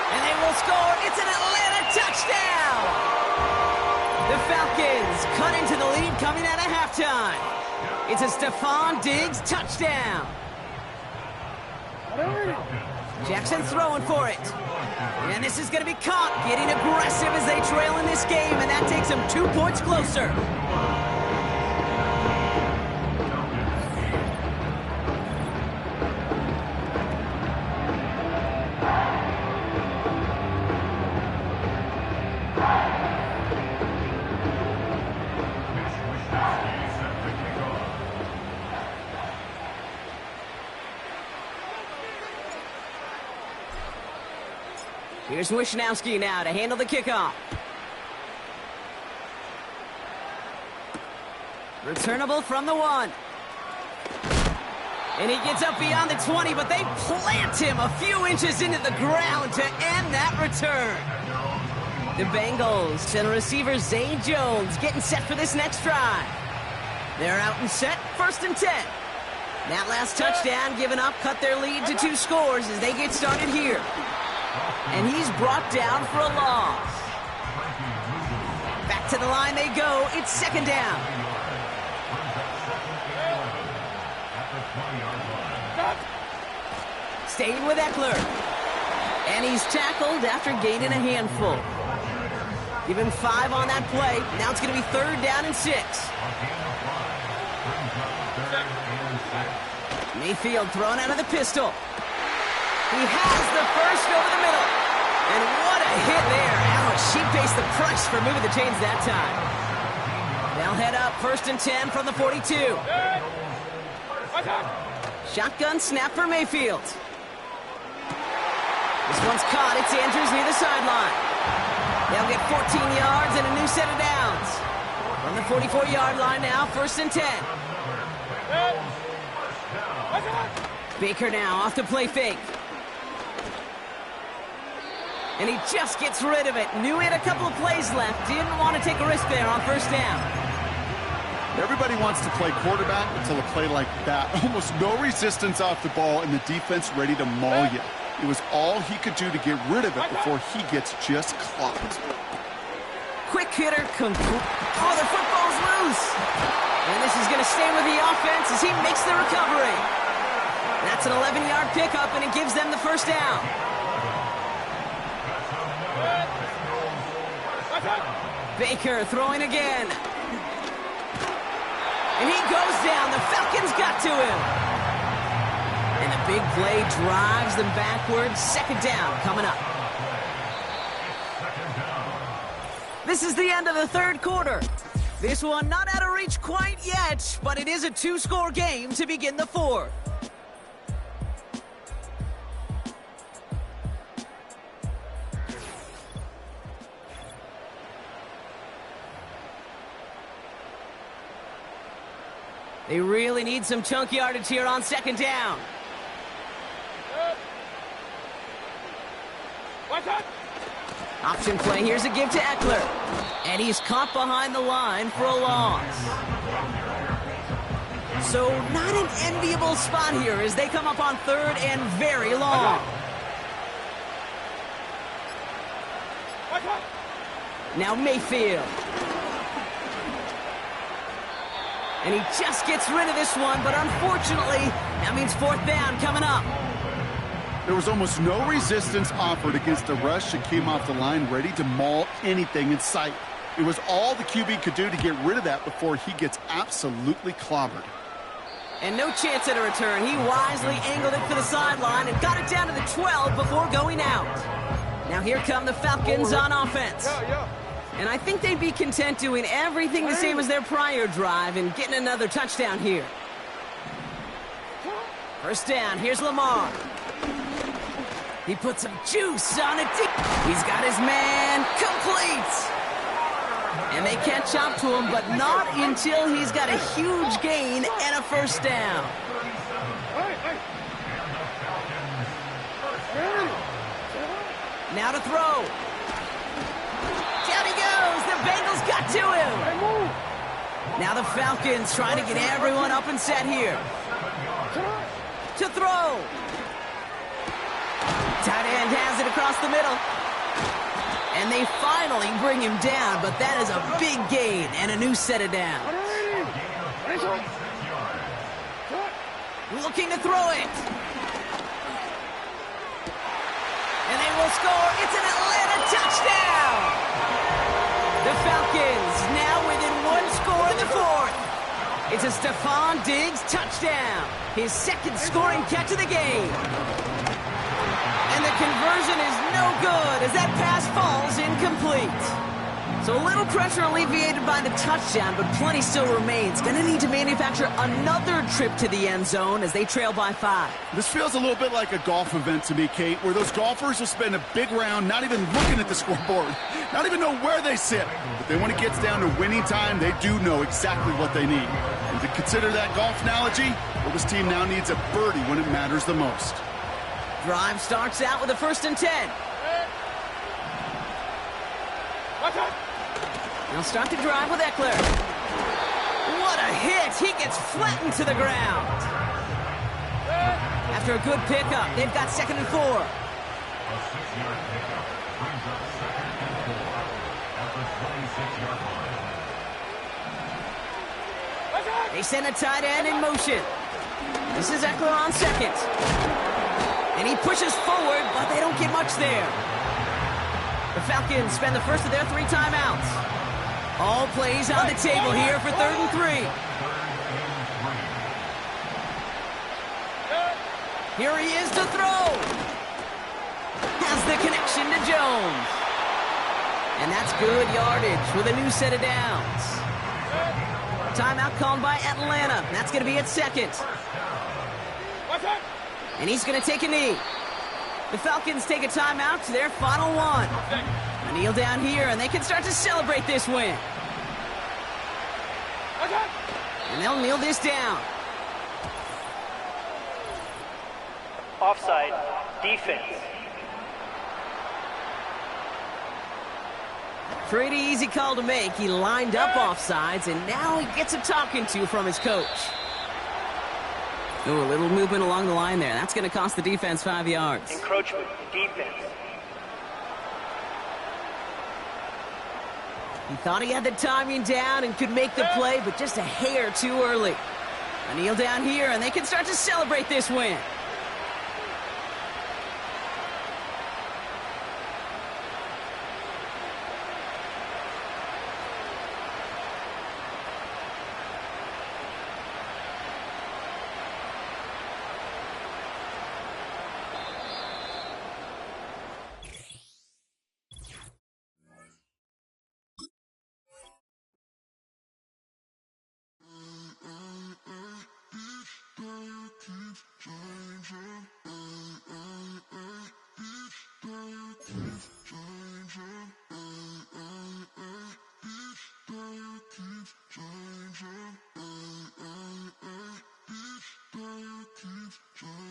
And they will score. It's an Atlanta touchdown. The Falcons cut into the lead coming out of halftime. It's a Stephon Diggs touchdown. Jackson throwing for it. And this is going to be caught. Getting aggressive as they trail in this game, and that takes them 2 points closer. Here's Wisnowski now to handle the kickoff. Returnable from the 1. And he gets up beyond the 20, but they plant him a few inches into the ground to end that return. The Bengals and receiver Zay Jones getting set for this next drive. They're out and set, 1st and 10. That last touchdown given up cut their lead to 2 scores as they get started here. And he's brought down for a loss. Back to the line they go. It's 2nd down. Staying with Eckler. And he's tackled after gaining a handful. Give him 5 on that play. Now it's going to be 3rd down and 6. Mayfield thrown out of the pistol. He has the first over the middle. And what a hit there. Alice, she pays the price for moving the chains that time. They'll head up 1st and 10 from the 42. Shotgun snap for Mayfield. This one's caught. It's Andrews near the sideline. They'll get 14 yards and a new set of downs. From the 44-yard line now, 1st and 10. Baker now off the play fake. And he just gets rid of it. Knew he had a couple of plays left. Didn't want to take a risk there on 1st down. Everybody wants to play quarterback until a play like that. Almost no resistance off the ball and the defense ready to maul you. It was all he could do to get rid of it before he gets just clocked. Quick hitter. Oh, the football's loose. And this is going to stay with the offense as he makes the recovery. That's an 11-yard pickup, and it gives them the 1st down. Baker throwing again. And he goes down. The Falcons got to him. And the big play drives them backwards. 2nd down coming up. This is the end of the 3rd quarter. This one not out of reach quite yet, but it is a 2-score game to begin the 4th. They really need some chunk yardage here on 2nd down. Option play. Here's a give to Eckler. And he's caught behind the line for a loss. So not an enviable spot here as they come up on 3rd and very long. Now Mayfield. And he just gets rid of this one, but unfortunately, that means 4th down coming up. There was almost no resistance offered against a rush that came off the line ready to maul anything in sight. It was all the QB could do to get rid of that before he gets absolutely clobbered. And no chance at a return. He wisely angled it for the sideline and got it down to the 12 before going out. Now here come the Falcons on offense. And I think they'd be content doing everything the same as their prior drive and getting another touchdown here. 1st down, here's Lamar. He put some juice on it. He's got his man complete. And they catch up to him, but not until he's got a huge gain and a 1st down. Now to throw. Down he goes. The Bengals got to him. Now the Falcons trying to get everyone up and set here. To throw. Tight end has it across the middle. And they finally bring him down, but that is a big gain and a new set of downs. Looking to throw it. And they will score. It's an Atlanta touchdown. The Falcons now within 1 score in the 4th. It's a Stephon Diggs touchdown. His 2nd scoring catch of the game. And the conversion is no good as that pass falls incomplete. So a little pressure alleviated by the touchdown, but plenty still remains. Going to need to manufacture another trip to the end zone as they trail by 5. This feels a little bit like a golf event to me, Kate, where those golfers will spend a big round not even looking at the scoreboard, not even know where they sit. But then when it gets down to winning time, they do know exactly what they need. And to consider that golf analogy, well, this team now needs a birdie when it matters the most. Drive starts out with a 1st and 10. They'll start the drive with Eckler. What a hit! He gets flattened to the ground. After a good pickup, they've got 2nd and 4. A 6-yard pickup brings up 2nd and 4 at the 26-yard line. They send a tight end in motion. This is Eckler on 2nd. And he pushes forward, but they don't get much there. The Falcons spend the first of their 3 timeouts. All plays on the table here for 3rd and 3. Here he is to throw. Has the connection to Jones. And that's good yardage with a new set of downs. Timeout called by Atlanta. That's going to be at 2nd. And he's going to take a knee. The Falcons take a timeout to their final 1. A kneel down here, and they can start to celebrate this win. And they'll kneel this down. Offside, defense. Pretty easy call to make. He lined up offsides, and now he gets a talking to from his coach. Ooh, a little movement along the line there. That's going to cost the defense 5 yards. Encroachment, defense. He thought he had the timing down and could make the play, but just a hair too early. A kneel down here, and they can start to celebrate this win.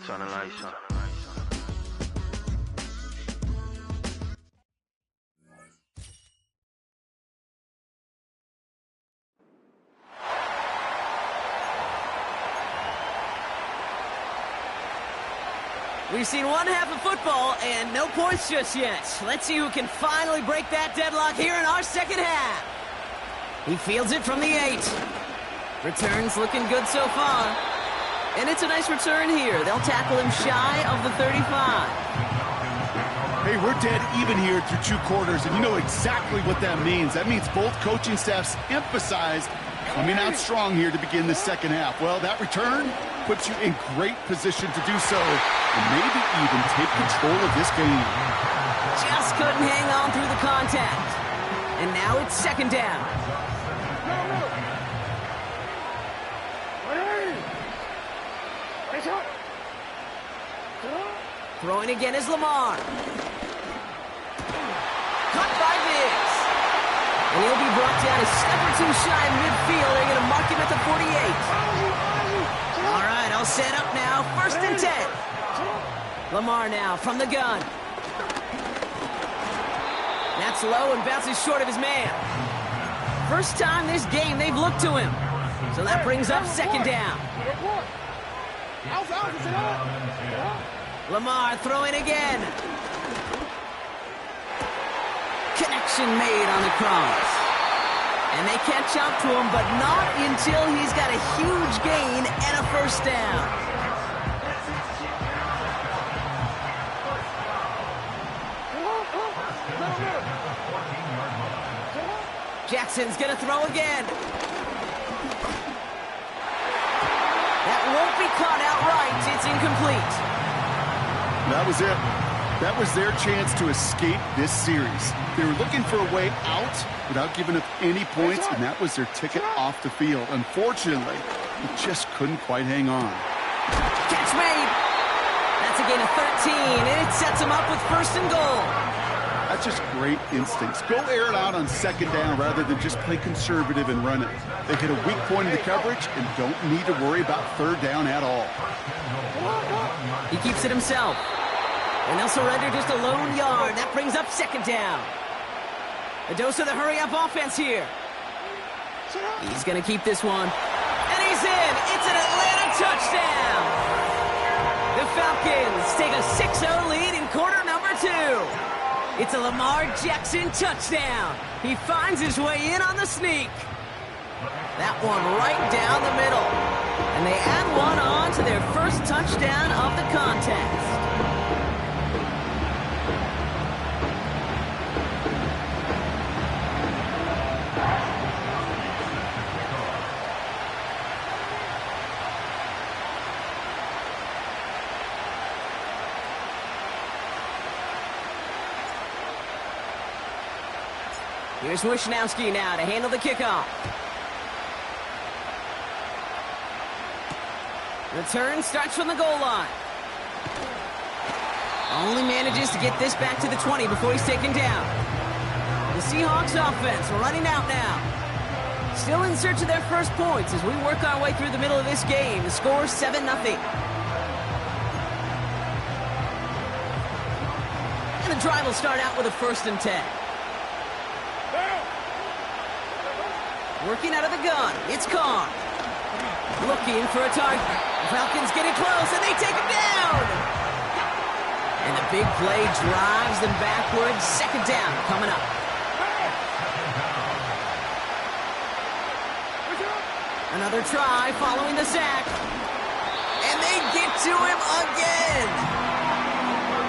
Turn the lights on. We've seen one half of football and no points just yet. Let's see who can finally break that deadlock here in our 2nd half. He fields it from the 8. Returns looking good so far. And it's a nice return here. They'll tackle him shy of the 35. Hey, we're dead even here through 2 quarters, and you know exactly what that means. That means both coaching staffs emphasized coming out strong here to begin the 2nd half. Well, that return puts you in great position to do so, and maybe even take control of this game. Just couldn't hang on through the contact. And now it's 2nd down. Throwing again is Lamar. Cut by Diggs. And he'll be brought down a step or 2 shy of midfield. They're going to mark him at the 48. All right, all set up now. 1st and 10. Lamar now from the gun. That's low and bounces short of his man. First time this game they've looked to him. So that brings up 2nd down. Lamar throwing again. Connection made on the cross. And they catch up to him, but not until he's got a huge gain and a 1st down. Jackson's going to throw again. That won't be caught outright. It's incomplete. That was it. That was their chance to escape this series. They were looking for a way out without giving up any points, and that was their ticket off the field. Unfortunately, they just couldn't quite hang on. Catch made. That's a gain of 13, and it sets them up with first and goal. That's just great instincts. Go air it out on second down rather than just play conservative and run it. They hit a weak point in the coverage and don't need to worry about third down at all. He keeps it himself. And they'll surrender just a lone yard. That brings up second down. A dose of the hurry-up offense here. He's going to keep this one. And he's in. It's an Atlanta touchdown. The Falcons take a 6-0 lead in quarter number 2. It's a Lamar Jackson touchdown. He finds his way in on the sneak. That one right down the middle. And they add one on to their first touchdown of the contest. Here's Wishnowski now to handle the kickoff. Return starts from the goal line. Only manages to get this back to the 20 before he's taken down. The Seahawks offense running out now. Still in search of their first points as we work our way through the middle of this game. The score 7-0. And the drive will start out with a 1st and 10. Working out of the gun, it's Carr. Looking for a target. Falcons getting close, and they take him down. And the big play drives them backwards. Second down coming up. Another try following the sack. And they get to him again.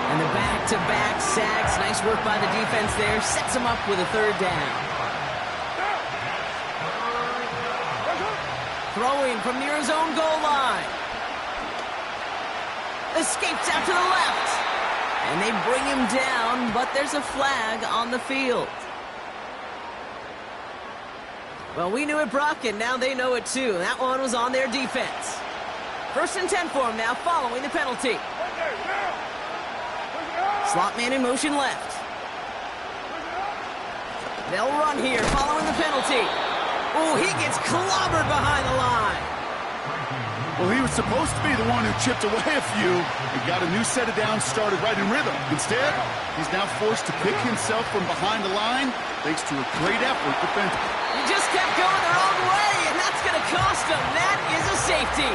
And the back-to-back sacks. Nice work by the defense there. Sets them up with a 3rd down. Throwing from near his own goal line. Escapes out to the left. And they bring him down, but there's a flag on the field. Well, we knew it, Brock, and now they know it too. That one was on their defense. 1st and 10 for him now, following the penalty. Slot man in motion left. They'll run here, following the penalty. Oh, he gets clobbered behind the line. Well, he was supposed to be the one who chipped away a few and got a new set of downs started right in rhythm. Instead, he's now forced to pick himself from behind the line thanks to a great effort defensively. He just kept going their own way, and that's going to cost him. That is a safety.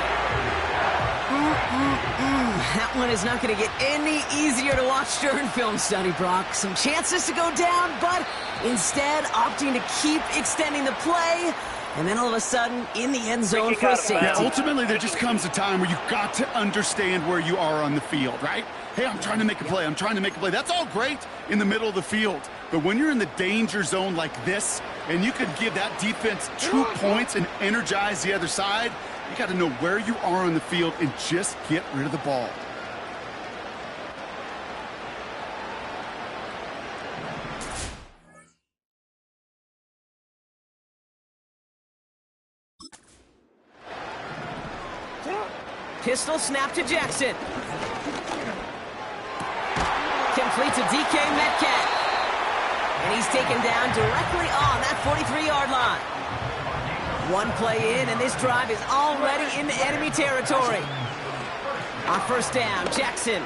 That one is not going to get any easier to watch during film study, Brock. Some chances to go down, but instead opting to keep extending the play, and then all of a sudden in the end zone for a safety. Yeah, ultimately there just comes a time where you've got to understand where you are on the field, right? Hey, I'm trying to make a play. I'm trying to make a play. That's all great in the middle of the field. But when you're in the danger zone like this, and you could give that defense 2 points and energize the other side, you got to know where you are on the field and just get rid of the ball. Pistol snap to Jackson. Complete to DK Metcalf. And he's taken down directly on that 43-yard line. One play in, and this drive is already into enemy territory. On 1st down, Jackson.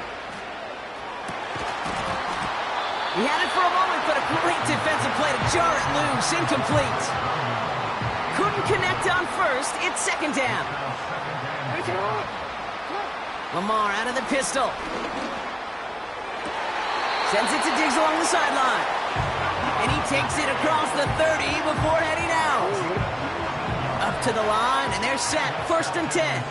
He had it for a moment, but a great defensive play to jar it loose. Incomplete. Couldn't connect on 1st. It's 2nd down. Lamar out of the pistol. Sends it to Diggs along the sideline. And he takes it across the 30 before heading out. Up to the line, and they're set. 1st and 10.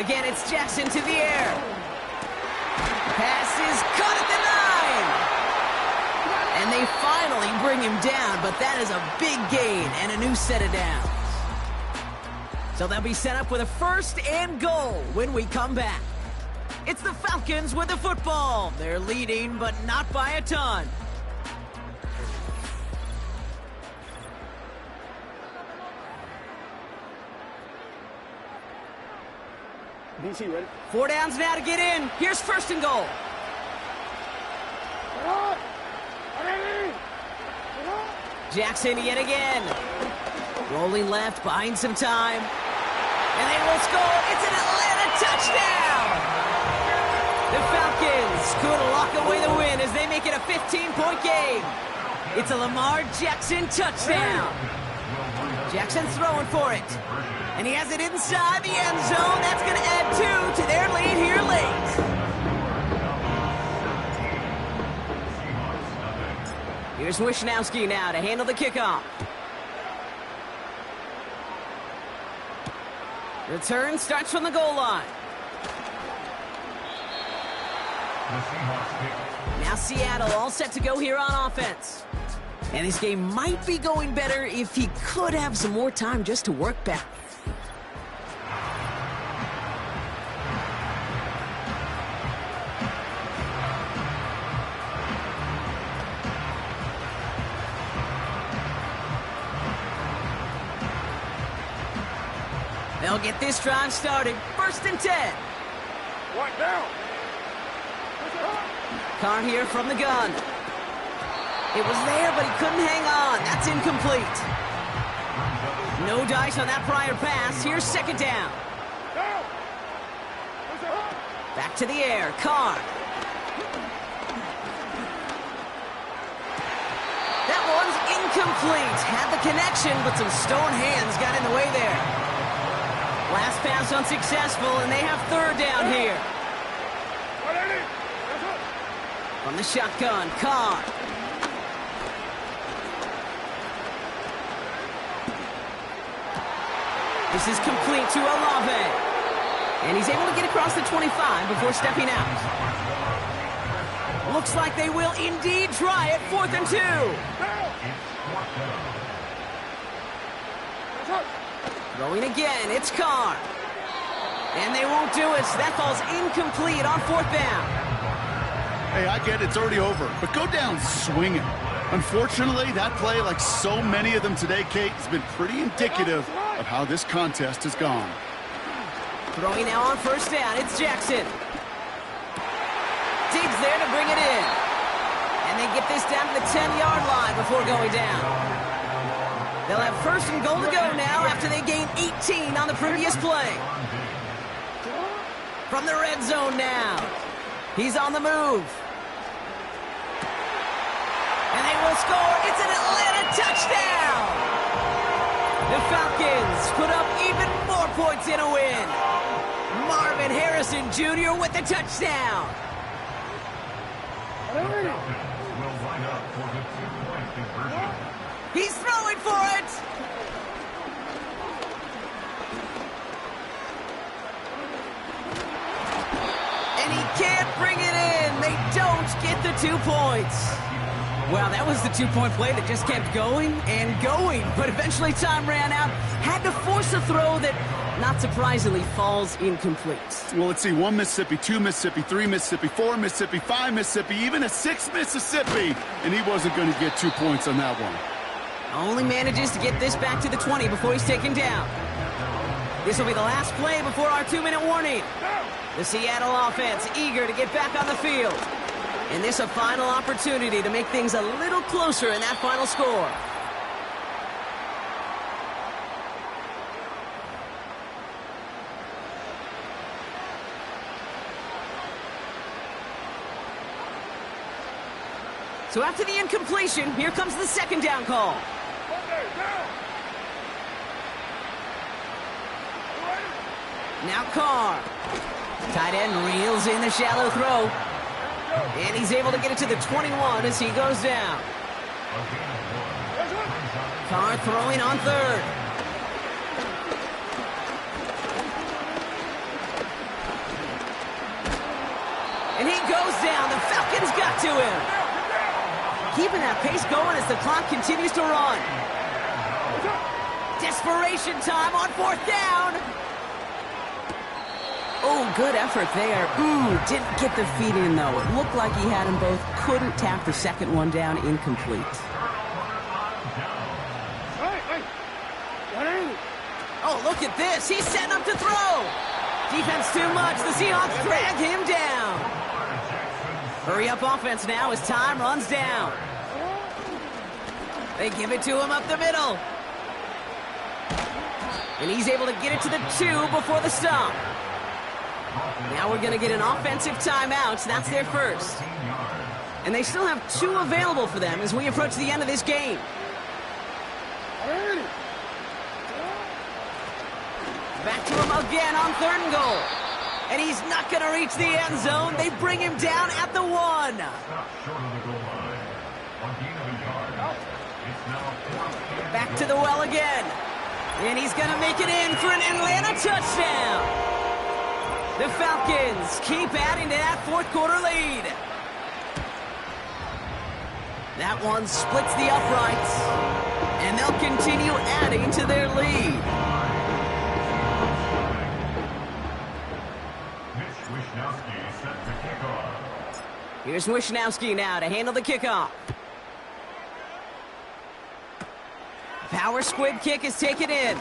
Again, it's Jackson to the air. Pass is caught at the 9. And they finally bring him down, but that is a big gain and a new set of downs. So they'll be set up with a 1st and goal when we come back. It's the Falcons with the football. They're leading, but not by a ton. DC, ready? 4 downs now to get in. Here's first and goal. Jackson yet again. Rolling left, buying some time. And they will score. It's an Atlanta touchdown! The Falcons could lock away the win as they make it a 15-point game. It's a Lamar Jackson touchdown. Jackson throwing for it. And he has it inside the end zone. That's going to add 2 to their lead here late. Here's Wishnowski now to handle the kickoff. Return starts from the goal line. Now Seattle all set to go here on offense. And this game might be going better if he could have some more time just to work back. They'll get this drive started. 1st and 10. What now? Carr here from the gun. It was there, but he couldn't hang on. That's incomplete. No dice on that prior pass. Here's 2nd down. Back to the air. Carr. That one's incomplete. Had the connection, but some stone hands got in the way there. Last pass unsuccessful, and they have 3rd down here. From the shotgun, Carr. This is complete to Olave. And he's able to get across the 25 before stepping out. Looks like they will indeed try it. 4th and 2. Throwing again, it's Carr. And they won't do it. That falls incomplete on 4th down. Hey, I get it, it's already over, but go down swinging. Unfortunately, that play, like so many of them today, Kate, has been pretty indicative of how this contest has gone. Throwing now on 1st down, it's Jackson. Diggs there to bring it in. And they get this down to the 10-yard line before going down. They'll have 1st and goal to go now after they gain 18 on the previous play. From the red zone now. He's on the move. And they will score. It's an Atlanta touchdown. The Falcons put up even more points in a win. Marvin Harrison Jr. with the touchdown. He's throwing for it. And he can't bring it in. They don't get the 2 points. Well, that was the 2-point play that just kept going and going. But eventually time ran out. Had to force a throw that, not surprisingly, falls incomplete. Well, let's see. 1 Mississippi, 2 Mississippi, 3 Mississippi, 4 Mississippi, 5 Mississippi, even a 6 Mississippi. And he wasn't going to get 2 points on that one. Only manages to get this back to the 20 before he's taken down. This will be the last play before our 2-minute warning. The Seattle offense eager to get back on the field. And this a final opportunity to make things a little closer in that final score. So after the incompletion, here comes the 2nd down call. Now Carr. Tight end reels in the shallow throw. And he's able to get it to the 21 as he goes down. Carr throwing on 3rd. And he goes down. The Falcons got to him. Keeping that pace going as the clock continues to run. Desperation time on 4th down. Oh, good effort there. Didn't get the feet in, though. It looked like he had them both. Couldn't tap the second one down. Incomplete. Oh, look at this. He's setting up to throw. Defense too much. The Seahawks drag him down. Hurry up offense now as time runs down. They give it to him up the middle. And he's able to get it to the 2 before the stop. Now we're going to get an offensive timeout. That's their first. And they still have 2 available for them as we approach the end of this game. Back to him again on 3rd and goal. And he's not going to reach the end zone. They bring him down at the 1. Back to the well again. And he's going to make it in for an Atlanta touchdown. The Falcons keep adding to that 4th quarter lead. That one splits the uprights. And they'll continue adding to their lead. Here's Wishnowski now to handle the kickoff. Power squib kick is taken in.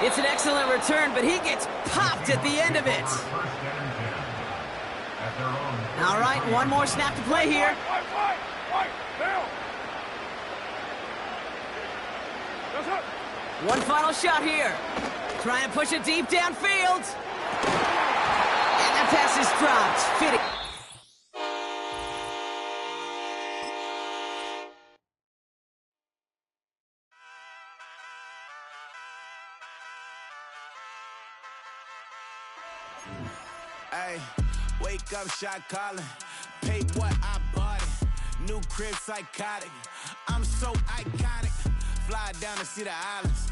It's an excellent return, but he gets popped at the end of it. All right, one more snap to play here. One final shot here. Try and push it deep downfield. And that pass is dropped. Fitting. Hey, wake up, shot calling. Pay what I bought it. New crib psychotic. I'm so iconic. Fly down to see the islands.